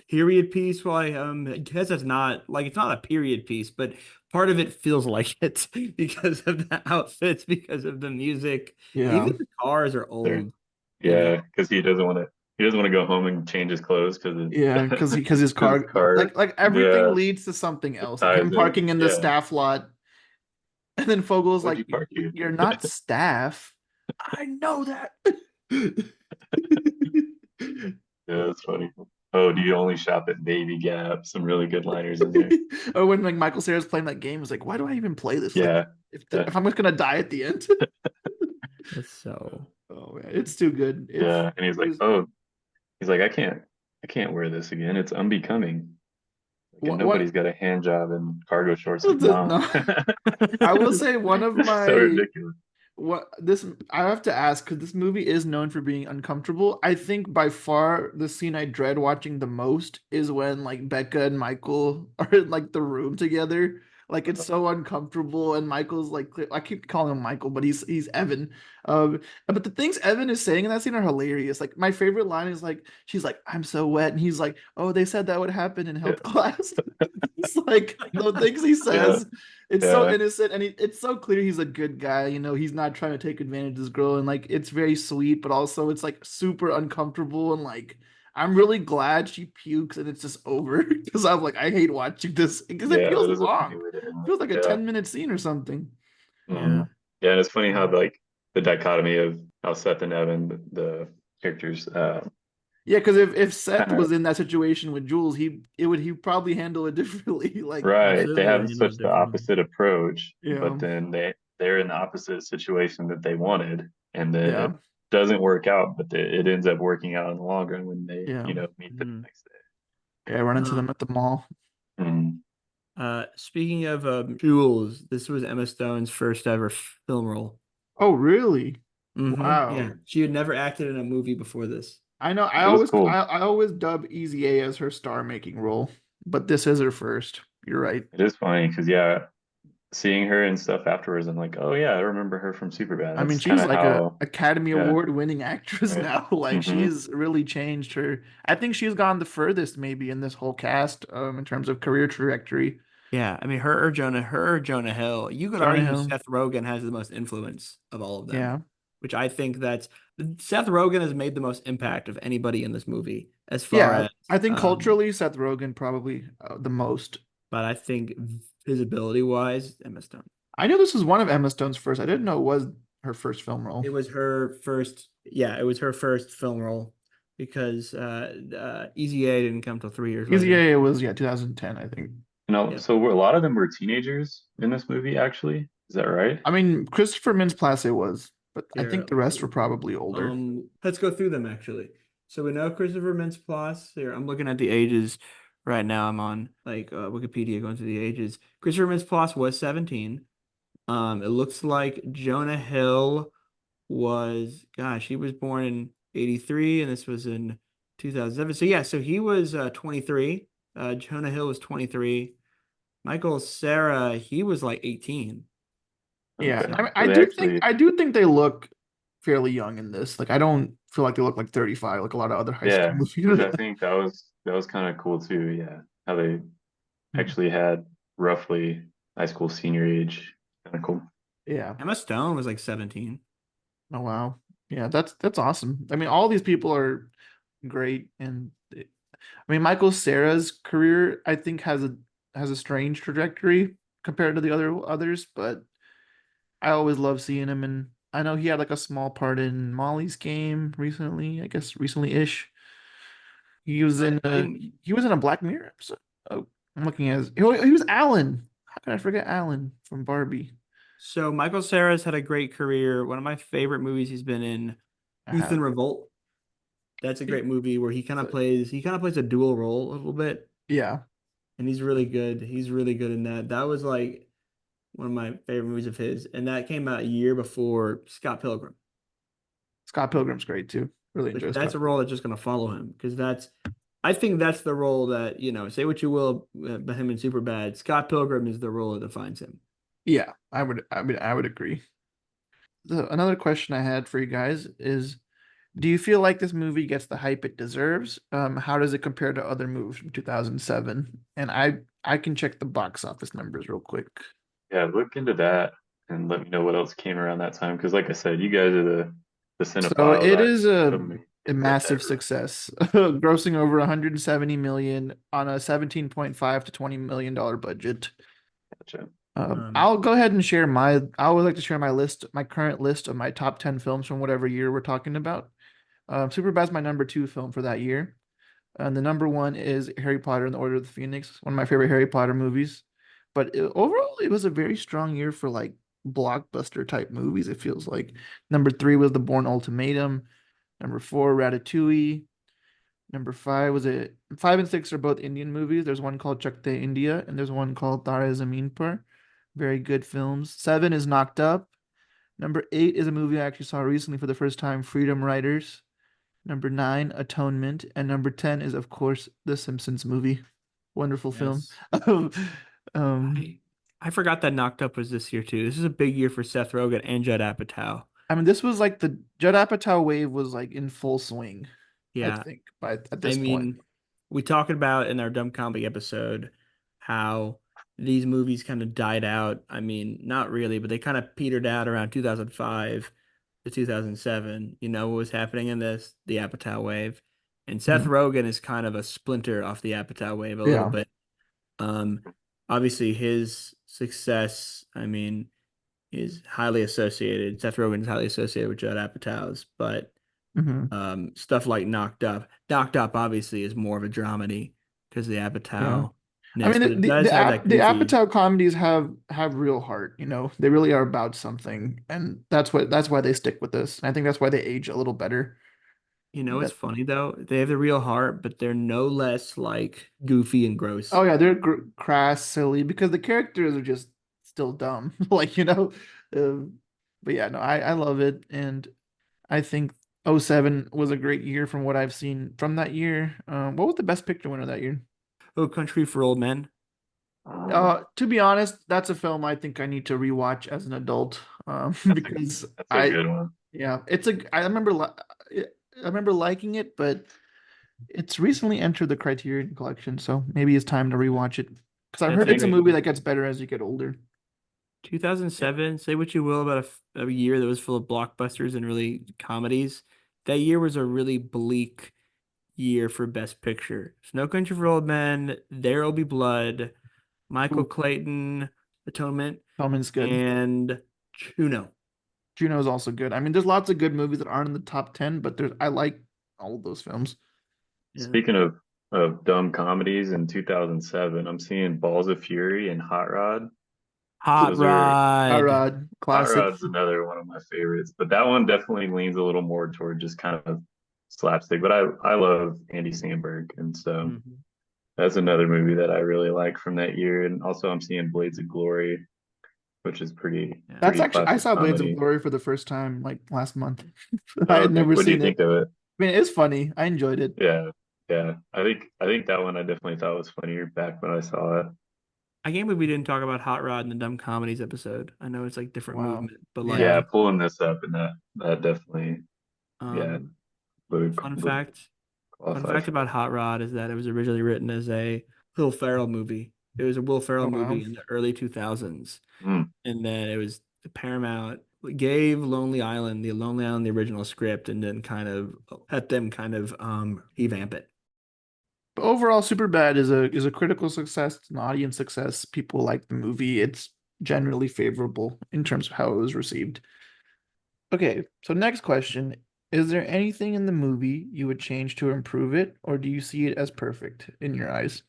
[SPEAKER 3] period piece. Well, I guess it's not like it's not a period piece, but part of it feels like it because of the outfits, because of the music.
[SPEAKER 1] Yeah.
[SPEAKER 3] Even the cars are
[SPEAKER 2] There,
[SPEAKER 3] old, you know.
[SPEAKER 2] yeah, because he doesn't want to go home and change his clothes because
[SPEAKER 1] Yeah, because his
[SPEAKER 2] his
[SPEAKER 1] car
[SPEAKER 2] car.
[SPEAKER 1] like everything
[SPEAKER 2] Yeah,
[SPEAKER 1] leads to something
[SPEAKER 2] it
[SPEAKER 1] else. Like
[SPEAKER 2] ties
[SPEAKER 1] him
[SPEAKER 2] in.
[SPEAKER 1] parking in the
[SPEAKER 2] Yeah,
[SPEAKER 1] staff lot, and then Fogel's
[SPEAKER 2] what'd
[SPEAKER 1] like,
[SPEAKER 2] you park here?
[SPEAKER 1] You're not staff." I know that.
[SPEAKER 2] Yeah, that's funny. Oh, do you only shop at Baby Gap? Some really good liners in there.
[SPEAKER 1] Or when like Michael Cera's playing that game, it's like, why do I even play this? Like,
[SPEAKER 2] Yeah, yeah,
[SPEAKER 1] if I'm just gonna die at the end.
[SPEAKER 3] That's so.
[SPEAKER 1] Oh man, it's too good.
[SPEAKER 2] yeah. And he's
[SPEAKER 1] It
[SPEAKER 2] like,
[SPEAKER 1] was
[SPEAKER 2] oh, he's like, I can't wear this again. It's unbecoming. Like, and
[SPEAKER 1] what
[SPEAKER 2] nobody's got a hand job in cargo shorts like mom.
[SPEAKER 1] no. I will say one of
[SPEAKER 2] It's so
[SPEAKER 1] my
[SPEAKER 2] ridiculous.
[SPEAKER 1] what this I have to ask because this movie is known for being uncomfortable. I think by far the scene I dread watching the most is when like Becca and Michael are in like the room together. Like it's so uncomfortable, and Michael's like I keep calling him Michael, but he's Evan. But the things Evan is saying in that scene are hilarious. Like my favorite line is like she's like I'm so wet, and he's like, oh, they said that would happen in
[SPEAKER 2] Yeah,
[SPEAKER 1] health class. It's like the things he
[SPEAKER 2] yeah,
[SPEAKER 1] says, it's so
[SPEAKER 2] yeah,
[SPEAKER 1] innocent, and it's so clear he's a good guy. You know, he's not trying to take advantage of this girl, and like it's very sweet, but also it's like super uncomfortable, and like I'm really glad she pukes and it's just over because I'm like I hate watching this because it
[SPEAKER 2] yeah.
[SPEAKER 1] feels
[SPEAKER 2] That is a funny
[SPEAKER 1] long.
[SPEAKER 2] way to
[SPEAKER 1] It
[SPEAKER 2] end
[SPEAKER 1] feels like a
[SPEAKER 2] it. Yeah.
[SPEAKER 1] 10-minute scene or something.
[SPEAKER 3] Yeah.
[SPEAKER 2] Mhm. Yeah, and it's funny how like the dichotomy of how Seth and Evan, the characters,
[SPEAKER 1] Yeah, because if Seth
[SPEAKER 2] kind of
[SPEAKER 1] was in that situation with Jules, he probably handle it differently. Like,
[SPEAKER 2] right. They
[SPEAKER 3] Absolutely, would
[SPEAKER 2] have
[SPEAKER 3] handle
[SPEAKER 2] such
[SPEAKER 3] it
[SPEAKER 2] the
[SPEAKER 3] differently.
[SPEAKER 2] opposite approach,
[SPEAKER 1] yeah,
[SPEAKER 2] but then they're in the opposite situation that they wanted, and then
[SPEAKER 1] yeah,
[SPEAKER 2] it doesn't work out, but it ends up working out in the long run when they
[SPEAKER 1] yeah,
[SPEAKER 2] meet the
[SPEAKER 3] Mhm.
[SPEAKER 2] next
[SPEAKER 1] yeah. Run into them
[SPEAKER 3] Um,
[SPEAKER 1] at the mall.
[SPEAKER 2] day. Mm.
[SPEAKER 3] Speaking of Jules, this was Emma Stone's first ever film role.
[SPEAKER 1] Oh, really?
[SPEAKER 3] Yeah,
[SPEAKER 1] Wow.
[SPEAKER 3] she had never acted in a movie before this.
[SPEAKER 1] I know.
[SPEAKER 2] It was cool.
[SPEAKER 1] I always dub Easy A as her star making role, but this is her first. You're right.
[SPEAKER 2] It is funny because yeah, seeing her and stuff afterwards, I'm like, oh yeah, I remember her from Superbad.
[SPEAKER 1] I mean,
[SPEAKER 2] That's kind
[SPEAKER 1] she's
[SPEAKER 2] of
[SPEAKER 1] like a
[SPEAKER 2] how,
[SPEAKER 1] Academy
[SPEAKER 2] yeah,
[SPEAKER 1] Award winning actress
[SPEAKER 2] right.
[SPEAKER 1] now. Like
[SPEAKER 2] Hmm.
[SPEAKER 1] she's really changed her. I think she's gone the furthest maybe in this whole cast in terms of career trajectory.
[SPEAKER 3] Yeah, I mean her or Jonah Hill. You could
[SPEAKER 1] Jonah
[SPEAKER 3] argue
[SPEAKER 1] Hill.
[SPEAKER 3] Seth Rogen has the most influence of all of them,
[SPEAKER 1] Yeah.
[SPEAKER 3] which I think that's Seth Rogen has made the most impact of anybody in this movie as far
[SPEAKER 1] Yeah.
[SPEAKER 3] as
[SPEAKER 1] I think culturally Seth Rogen probably the most.
[SPEAKER 3] but I think visibility wise, Emma Stone.
[SPEAKER 1] I knew this was one of Emma Stone's first. I didn't know it was her first film role.
[SPEAKER 3] It was her first, yeah, it was her first film role because Easy A didn't come till 3 years
[SPEAKER 1] Easy
[SPEAKER 3] later.
[SPEAKER 1] A was 2010, I think.
[SPEAKER 3] Yeah.
[SPEAKER 2] So a lot of them were teenagers in this movie, actually. Is that right?
[SPEAKER 1] I mean, Christopher Mintz-Plasse was, but I
[SPEAKER 3] Here,
[SPEAKER 1] think the rest were probably older.
[SPEAKER 3] let's go through them actually. So we know Christopher Mintz-Plasse. Here, I'm looking at the ages right now. I'm on like Wikipedia going through the ages. Christopher Mintz-Plasse was 17. It looks like Jonah Hill was, gosh, he was born in 83 and this was in 2007. So yeah, so he was 23. Jonah Hill was 23. Michael Cera, he was like 18.
[SPEAKER 1] Yeah,
[SPEAKER 2] Okay.
[SPEAKER 3] So
[SPEAKER 2] So they actually,
[SPEAKER 1] I do think they look fairly young in this. Like I don't feel like they look like 35 like a lot of other high school
[SPEAKER 2] yeah, which
[SPEAKER 1] movies.
[SPEAKER 2] I think that was kind of cool too. Yeah, how they actually had roughly high school senior age. Kind of cool.
[SPEAKER 1] Yeah.
[SPEAKER 3] Emma Stone was like 17.
[SPEAKER 1] Oh wow. Yeah, that's awesome. I mean, all these people are great, and I mean, Michael Cera's career I think has a strange trajectory compared to the others, but I always love seeing him, and I know he had like a small part in Molly's Game recently, I guess recently-ish. He was in a
[SPEAKER 3] I
[SPEAKER 1] he was in a Black Mirror episode. Oh, I'm looking at he was Alan. How could I forget Alan from Barbie?
[SPEAKER 3] So Michael Cera's had a great career. One of my favorite movies he's been in,
[SPEAKER 1] I
[SPEAKER 3] Youth in
[SPEAKER 1] have.
[SPEAKER 3] Revolt. That's a great movie where he kind of plays a dual role a little bit,
[SPEAKER 1] Yeah,
[SPEAKER 3] and he's really good. He's really good in that. That was like one of my favorite movies of his, and that came out a year before Scott Pilgrim,
[SPEAKER 1] Scott Pilgrim's great too. Really
[SPEAKER 3] which
[SPEAKER 1] enjoy
[SPEAKER 3] that's
[SPEAKER 1] Scott.
[SPEAKER 3] a role that's just going to follow him because that's I think that's the role that, say what you will about him in Superbad. Scott Pilgrim is the role that defines him.
[SPEAKER 1] Yeah, I would agree. Another question I had for you guys is, do you feel like this movie gets the hype it deserves? How does it compare to other movies from 2007? And I can check the box office numbers real quick.
[SPEAKER 2] Yeah, look into that and let me know what else came around that time. Because like I said, you guys are the
[SPEAKER 1] So
[SPEAKER 2] cinephiles.
[SPEAKER 1] it
[SPEAKER 2] I
[SPEAKER 1] is
[SPEAKER 2] don't make
[SPEAKER 1] a
[SPEAKER 2] things like that.
[SPEAKER 1] massive success, grossing over 170 million on a 17.5 to 20 million dollar budget.
[SPEAKER 2] Gotcha.
[SPEAKER 3] Um,
[SPEAKER 1] I'll go ahead and share my. I always like to share my list, my current list of my top 10 films from whatever year we're talking about. Superbad's my number two film for that year. And the number one is Harry Potter and the Order of the Phoenix, one of my favorite Harry Potter movies. But overall, it was a very strong year for like blockbuster type movies, it feels like. Number three was The Bourne Ultimatum. Number four, Ratatouille. Number five was it. Five and six are both Indian movies. There's one called Chak De India, and there's one called Tare Zameen Par. Very good films. Seven is Knocked Up. Number eight is a movie I actually saw recently for the first time, Freedom Riders. Number nine, Atonement, and number 10 is, of course, the Simpsons movie. Wonderful film.
[SPEAKER 3] yes.
[SPEAKER 1] um,
[SPEAKER 3] I I forgot that Knocked Up was this year too. This is a big year for Seth Rogen and Judd Apatow.
[SPEAKER 1] I mean, this was like the Judd Apatow wave was like in full swing, I
[SPEAKER 3] Yeah,
[SPEAKER 1] think, by at
[SPEAKER 3] I
[SPEAKER 1] this point.
[SPEAKER 3] mean, we talked about in our dumb comedy episode how these movies kind of died out. I mean, not really, but they kind of petered out around 2005 to 2007. You know what was happening in this? The Apatow wave. And Seth
[SPEAKER 1] Mhm.
[SPEAKER 3] Rogen is kind of a splinter off the Apatow wave a little
[SPEAKER 1] Yeah,
[SPEAKER 3] bit. Um, Obviously his success, I mean, is highly associated. Seth Rogen is highly associated with Judd Apatow's, but
[SPEAKER 1] hmm
[SPEAKER 3] stuff like Knocked Up. Knocked Up obviously is more of a dramedy because of the
[SPEAKER 1] yeah.
[SPEAKER 3] Apatow
[SPEAKER 1] I
[SPEAKER 3] ness,
[SPEAKER 1] mean,
[SPEAKER 3] but it does have that
[SPEAKER 1] The
[SPEAKER 3] goofy.
[SPEAKER 1] Apatow comedies have real heart. You know, they really are about something, and that's why they stick with this. I think that's why they age a little better.
[SPEAKER 3] You know, it's
[SPEAKER 1] That
[SPEAKER 3] funny though. They have the real heart, but they're no less like goofy and gross.
[SPEAKER 1] Oh yeah, they're crass, silly because the characters are just still dumb. Like, but yeah, no, I love it, and I think '07 was a great year from what I've seen from that year. What was the best picture winner that year?
[SPEAKER 3] Oh, Country for Old Men.
[SPEAKER 1] To be honest, that's a film I think I need to rewatch as an adult.
[SPEAKER 2] That's a
[SPEAKER 1] Because
[SPEAKER 2] that's a good one.
[SPEAKER 1] yeah, I remember liking it, but it's recently entered the Criterion Collection, so maybe it's time to rewatch it. Because I've
[SPEAKER 3] That's
[SPEAKER 1] heard
[SPEAKER 3] a
[SPEAKER 1] it's a
[SPEAKER 3] great
[SPEAKER 1] movie
[SPEAKER 3] movie.
[SPEAKER 1] that gets better as you get older.
[SPEAKER 3] 2007, say what you will about a year that was full of blockbusters and really comedies. That year was a really bleak year for Best Picture. No Country for Old Men, There Will Be Blood, Michael
[SPEAKER 1] Ooh,
[SPEAKER 3] Clayton, Atonement,
[SPEAKER 1] Tillman's good.
[SPEAKER 3] and Juno.
[SPEAKER 1] Juno is also good. I mean, there's lots of good movies that aren't in the top 10, but I like all of those films.
[SPEAKER 3] Yeah.
[SPEAKER 2] Speaking of dumb comedies in 2007, I'm seeing Balls of Fury and Hot Rod.
[SPEAKER 3] Hot
[SPEAKER 2] Those are
[SPEAKER 3] Rod.
[SPEAKER 2] Hot
[SPEAKER 1] Classic.
[SPEAKER 2] Rod's another one of my favorites, but that one definitely leans a little more toward just kind of slapstick. But I love Andy Samberg, and so
[SPEAKER 3] Mhm.
[SPEAKER 2] that's another movie that I really like from that year. And also, I'm seeing Blades of Glory, which is
[SPEAKER 3] Yeah.
[SPEAKER 1] That's
[SPEAKER 2] pretty
[SPEAKER 1] actually, I
[SPEAKER 2] classic
[SPEAKER 1] saw Blades of
[SPEAKER 2] comedy.
[SPEAKER 1] Glory for the first time like last month. I
[SPEAKER 2] Oh,
[SPEAKER 1] had
[SPEAKER 2] okay,
[SPEAKER 1] never
[SPEAKER 2] what do you
[SPEAKER 1] seen it.
[SPEAKER 2] think of it?
[SPEAKER 1] I mean, it's funny. I enjoyed it.
[SPEAKER 2] Yeah, yeah. I think that one I definitely thought was funnier back when I saw it.
[SPEAKER 3] I can't believe we didn't talk about Hot Rod in the Dumb Comedies episode. I know it's like different
[SPEAKER 1] Wow.
[SPEAKER 3] movement, but
[SPEAKER 2] Yeah,
[SPEAKER 1] Yeah.
[SPEAKER 3] like,
[SPEAKER 2] pulling this up and that definitely yeah
[SPEAKER 3] um, fun
[SPEAKER 2] would
[SPEAKER 3] fact, fun
[SPEAKER 2] qualify
[SPEAKER 3] fact
[SPEAKER 2] for
[SPEAKER 3] about Hot Rod is that it was originally written as a Will Ferrell movie. It was a Will Ferrell
[SPEAKER 1] Oh wow.
[SPEAKER 3] movie in the early 2000s,
[SPEAKER 2] it. Mm.
[SPEAKER 3] and then it was Paramount gave Lonely Island, the original script, and then kind of let them kind of revamp it.
[SPEAKER 1] But overall, Superbad is a critical success. It's an audience success. People like the movie. It's generally favorable in terms of how it was received. Okay, so next question. Is there anything in the movie you would change to improve it, or do you see it as perfect in your eyes?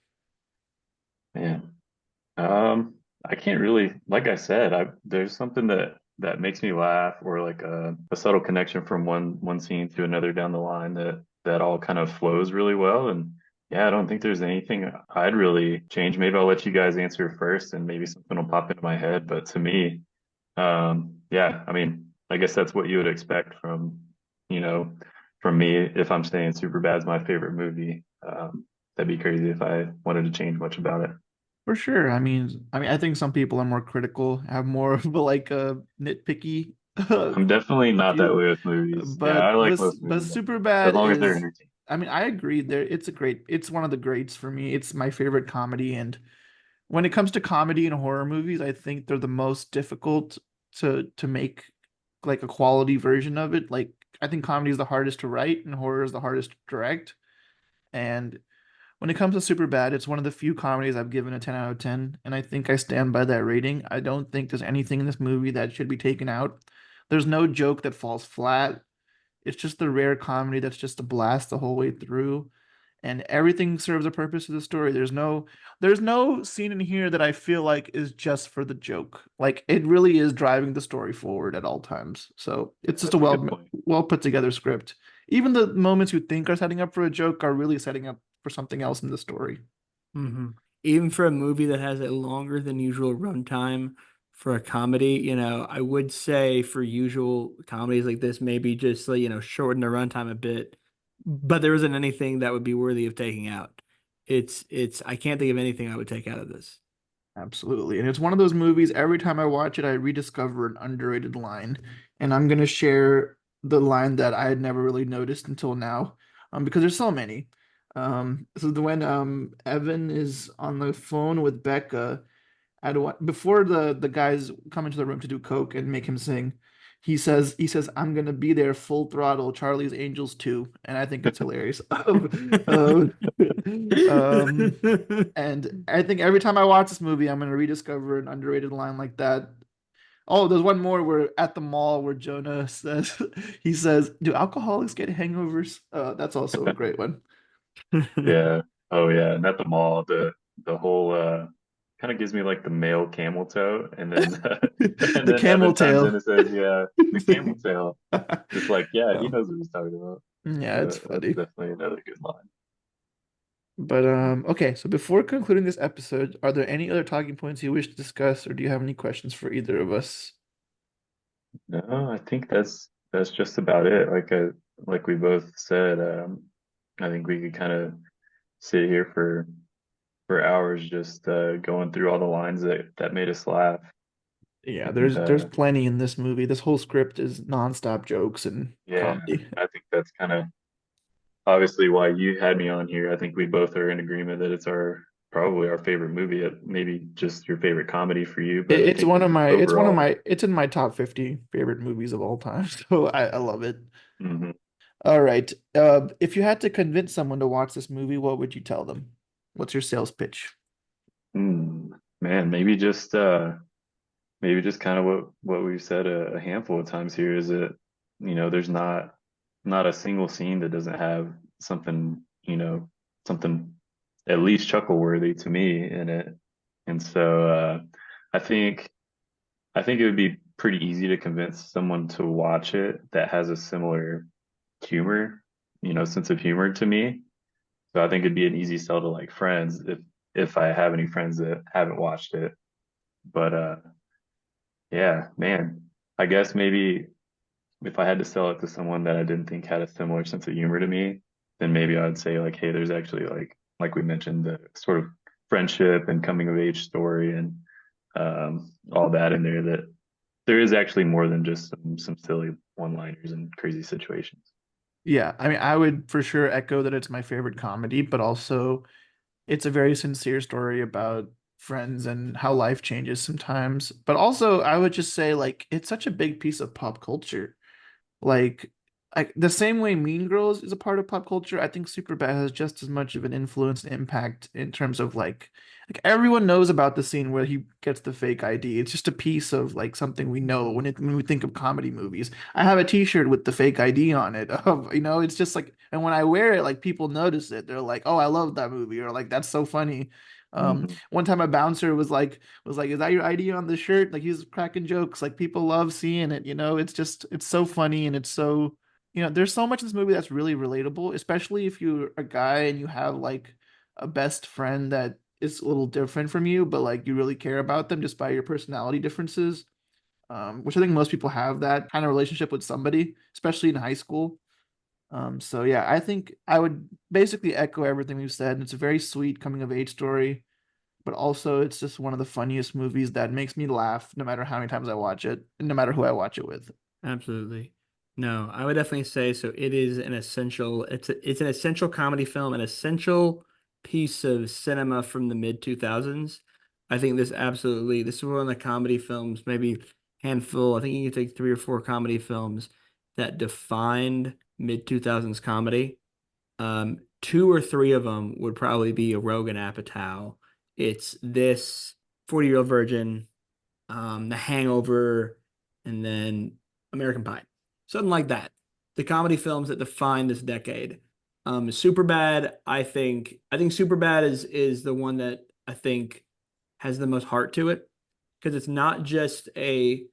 [SPEAKER 2] Man, I can't really, like I said, I there's something that makes me laugh, or like a subtle connection from one scene to another down the line that all kind of flows really well. And yeah, I don't think there's anything I'd really change. Maybe I'll let you guys answer first, and maybe something will pop into my head. But to me, yeah, I mean, I guess that's what you would expect from, you know, from me if I'm saying Superbad's my favorite movie. That'd be crazy if I wanted to change much about it.
[SPEAKER 1] For sure. I think some people are more critical, have more of a like a nitpicky
[SPEAKER 2] I'm definitely not that
[SPEAKER 1] view.
[SPEAKER 2] way with movies. Yeah, I
[SPEAKER 1] But
[SPEAKER 2] like
[SPEAKER 1] but
[SPEAKER 2] most
[SPEAKER 1] but
[SPEAKER 2] movies as
[SPEAKER 1] Superbad
[SPEAKER 2] long as they're
[SPEAKER 1] is,
[SPEAKER 2] entertaining.
[SPEAKER 1] I agree there. It's one of the greats for me. It's my favorite comedy. And when it comes to comedy and horror movies, I think they're the most difficult to make like a quality version of it. Like I think comedy is the hardest to write and horror is the hardest to direct. And when it comes to Superbad, it's one of the few comedies I've given a 10 out of 10, and I think I stand by that rating. I don't think there's anything in this movie that should be taken out. There's no joke that falls flat. It's just the rare comedy that's just a blast the whole way through, and everything serves a purpose of the story. There's no scene in here that I feel like is just for the joke. Like it really is driving the story forward at all times. So
[SPEAKER 2] Yeah,
[SPEAKER 1] it's just a
[SPEAKER 2] that's a good point.
[SPEAKER 1] well put together script. Even the moments you think are setting up for a joke are really setting up for something else in the story.
[SPEAKER 3] Hmm. Even for a movie that has a longer than usual runtime for a comedy, I would say for usual comedies like this, maybe just like, shorten the runtime a bit. But there isn't anything that would be worthy of taking out. I can't think of anything I would take out of this.
[SPEAKER 1] Absolutely. And it's one of those movies, every time I watch it, I rediscover an underrated line. And I'm going to share the line that I had never really noticed until now, because there's so many. So when Evan is on the phone with Becca, before the guys come into the room to do coke and make him sing, he says I'm gonna be there full throttle, Charlie's Angels too, and I think it's hilarious. um, and I think every time I watch this movie, I'm gonna rediscover an underrated line like that. Oh, there's one more where at the mall where Jonah says he says, "Do alcoholics get hangovers?" That's also a great one.
[SPEAKER 2] Yeah. Oh yeah. And at the mall, the whole kind of gives me like the male camel toe, and then and
[SPEAKER 1] The
[SPEAKER 2] then
[SPEAKER 1] camel
[SPEAKER 2] Evan chimes in
[SPEAKER 1] tail.
[SPEAKER 2] and says, "Yeah, the camel tail." Just like, yeah, he knows what he's talking about.
[SPEAKER 1] Yeah, it's
[SPEAKER 2] That's
[SPEAKER 1] funny.
[SPEAKER 2] definitely another good line.
[SPEAKER 1] But okay, so before concluding this episode, are there any other talking points you wish to discuss, or do you have any questions for either of us?
[SPEAKER 2] No, I think that's just about it. Like we both said, I think we could kind of sit here for hours just going through all the lines that made us laugh.
[SPEAKER 1] Yeah,
[SPEAKER 2] And
[SPEAKER 1] there's plenty in this movie. This whole script is nonstop jokes and
[SPEAKER 2] yeah,
[SPEAKER 1] comedy.
[SPEAKER 2] I think that's kind of obviously why you had me on here. I think we both are in agreement that it's our probably our favorite movie. It maybe just your favorite comedy for you, but I
[SPEAKER 1] It's
[SPEAKER 2] think overall,
[SPEAKER 1] it's in my top 50 favorite movies of all time. So I love it.
[SPEAKER 2] mhm.
[SPEAKER 1] All right. If you had to convince someone to watch this movie, what would you tell them? What's your sales pitch?
[SPEAKER 2] Man, maybe just kind of what we've said a handful of times here is that there's not a single scene that doesn't have something something at least chuckle worthy to me in it. And so I think I think it would be pretty easy to convince someone to watch it that has a similar humor, sense of humor to me. So I think it'd be an easy sell to like friends if I have any friends that haven't watched it. But yeah, man, I guess maybe if I had to sell it to someone that I didn't think had a similar sense of humor to me, then maybe I'd say like, hey, there's actually like we mentioned the sort of friendship and coming of age story and all that in there that there is actually more than just some silly one-liners and crazy situations.
[SPEAKER 1] Yeah, I would for sure echo that it's my favorite comedy, but also it's a very sincere story about friends and how life changes sometimes. But also, I would just say like it's such a big piece of pop culture. Like, like the same way Mean Girls is a part of pop culture, I think Superbad has just as much of an influence and impact in terms of like everyone knows about the scene where he gets the fake ID. It's just a piece of like something we know when we think of comedy movies. I have a t-shirt with the fake ID on it. Of, it's just like, and when I wear it, like people notice it. They're like, "Oh, I love that movie," or like, "That's so funny."
[SPEAKER 2] Hmm.
[SPEAKER 1] One time a bouncer was like, "Is that your ID on the shirt?" Like he's cracking jokes. Like people love seeing it. It's so funny and it's so there's so much in this movie that's really relatable, especially if you're a guy and you have like a best friend that is a little different from you, but like you really care about them just by your personality differences. Which I think most people have that kind of relationship with somebody, especially in high school. So yeah, I think I would basically echo everything we've said. It's a very sweet coming of age story, but also it's just one of the funniest movies that makes me laugh no matter how many times I watch it, and no matter who I watch it with.
[SPEAKER 3] Absolutely. No, I would definitely say so. It is an essential. It's an essential comedy film, an essential piece of cinema from the mid 2000s. I think this is one of the comedy films, maybe handful. I think you can take three or four comedy films that defined mid 2000s comedy. Two or three of them would probably be a Rogan Apatow. It's this 40-Year-Old Virgin, The Hangover, and then American Pie. Something like that. The comedy films that define this decade. Superbad, I think Superbad is the one that I think has the most heart to it because it's not just a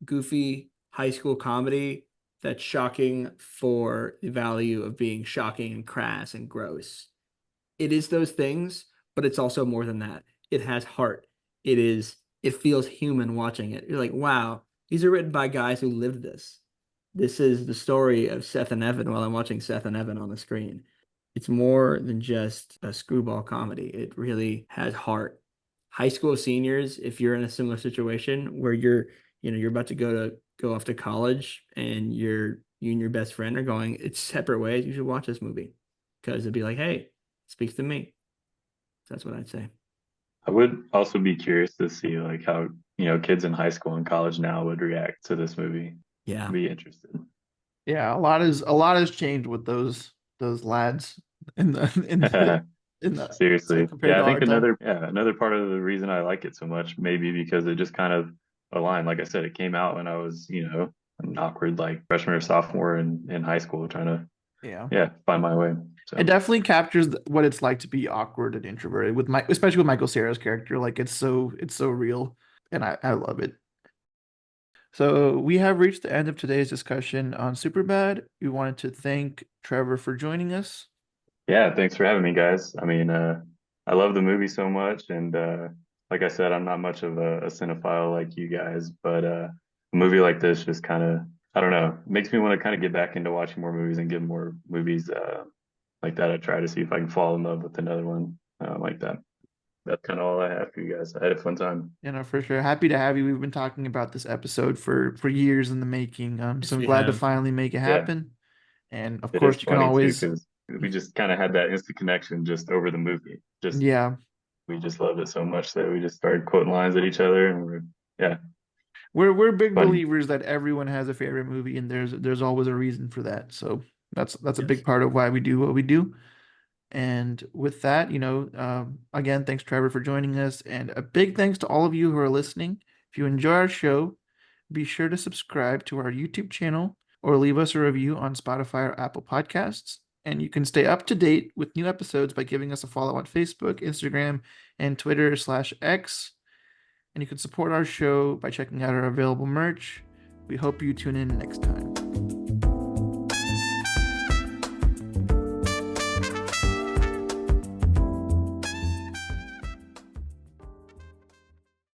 [SPEAKER 3] goofy high school comedy that's shocking for the value of being shocking and crass and gross. It is those things, but it's also more than that. It has heart. It feels human watching it. You're like, wow, these are written by guys who lived this. This is the story of Seth and Evan while I'm watching Seth and Evan on the screen. It's more than just a screwball comedy. It really has heart. High school seniors, if you're in a similar situation where you're about to go off to college and you and your best friend are going it's separate ways, you should watch this movie because it'd be like, hey, it speaks to me. So that's what I'd say.
[SPEAKER 2] I would also be curious to see like how, kids in high school and college now would react to this movie.
[SPEAKER 3] Yeah.
[SPEAKER 2] Be interested.
[SPEAKER 1] Yeah, a lot has changed with those lads in the so
[SPEAKER 2] Seriously.
[SPEAKER 1] compared
[SPEAKER 2] Yeah,
[SPEAKER 1] to
[SPEAKER 2] I
[SPEAKER 1] our
[SPEAKER 2] think
[SPEAKER 1] time.
[SPEAKER 2] another part of the reason I like it so much, maybe because it just kind of aligned. Like I said, it came out when I was, an awkward like freshman or sophomore in high school trying to,
[SPEAKER 1] Yeah.
[SPEAKER 2] yeah, find my way.
[SPEAKER 1] It
[SPEAKER 2] So
[SPEAKER 1] definitely captures what it's like to be awkward and introverted with especially with Michael Cera's character. Like it's so real, and I love it. So we have reached the end of today's discussion on Superbad. We wanted to thank Trevor for joining us.
[SPEAKER 2] yeah, thanks for having me, guys. I mean, I love the movie so much, and like I said, I'm not much of a cinephile like you guys, but a movie like this just kind of, I don't know, makes me want to kind of get back into watching more movies and get more movies like that. I try to see if I can fall in love with another one like that. That's kind of all I have for you guys. I had a fun time.
[SPEAKER 1] For sure. Happy to have you. We've been talking about this episode for years in the making. So
[SPEAKER 3] Yes,
[SPEAKER 1] I'm
[SPEAKER 3] we
[SPEAKER 1] glad to
[SPEAKER 3] have.
[SPEAKER 1] finally make it
[SPEAKER 2] Yeah,
[SPEAKER 1] happen. And of
[SPEAKER 2] it is
[SPEAKER 1] course, you can
[SPEAKER 2] funny too
[SPEAKER 1] always,
[SPEAKER 2] because we just kind of had that instant connection just over the movie. Just
[SPEAKER 1] yeah,
[SPEAKER 2] we just loved it so much that we just started quoting lines at each other, and yeah,
[SPEAKER 1] we're big
[SPEAKER 2] funny.
[SPEAKER 1] believers that everyone has a favorite movie, and there's always a reason for that. So that's a big
[SPEAKER 3] Yes.
[SPEAKER 1] part of why we do what we do. And with that, again, thanks Trevor for joining us, and a big thanks to all of you who are listening. If you enjoy our show, be sure to subscribe to our YouTube channel or leave us a review on Spotify or Apple Podcasts. And you can stay up to date with new episodes by giving us a follow on Facebook, Instagram, and Twitter/X. And you can support our show by checking out our available merch. We hope you tune in next time.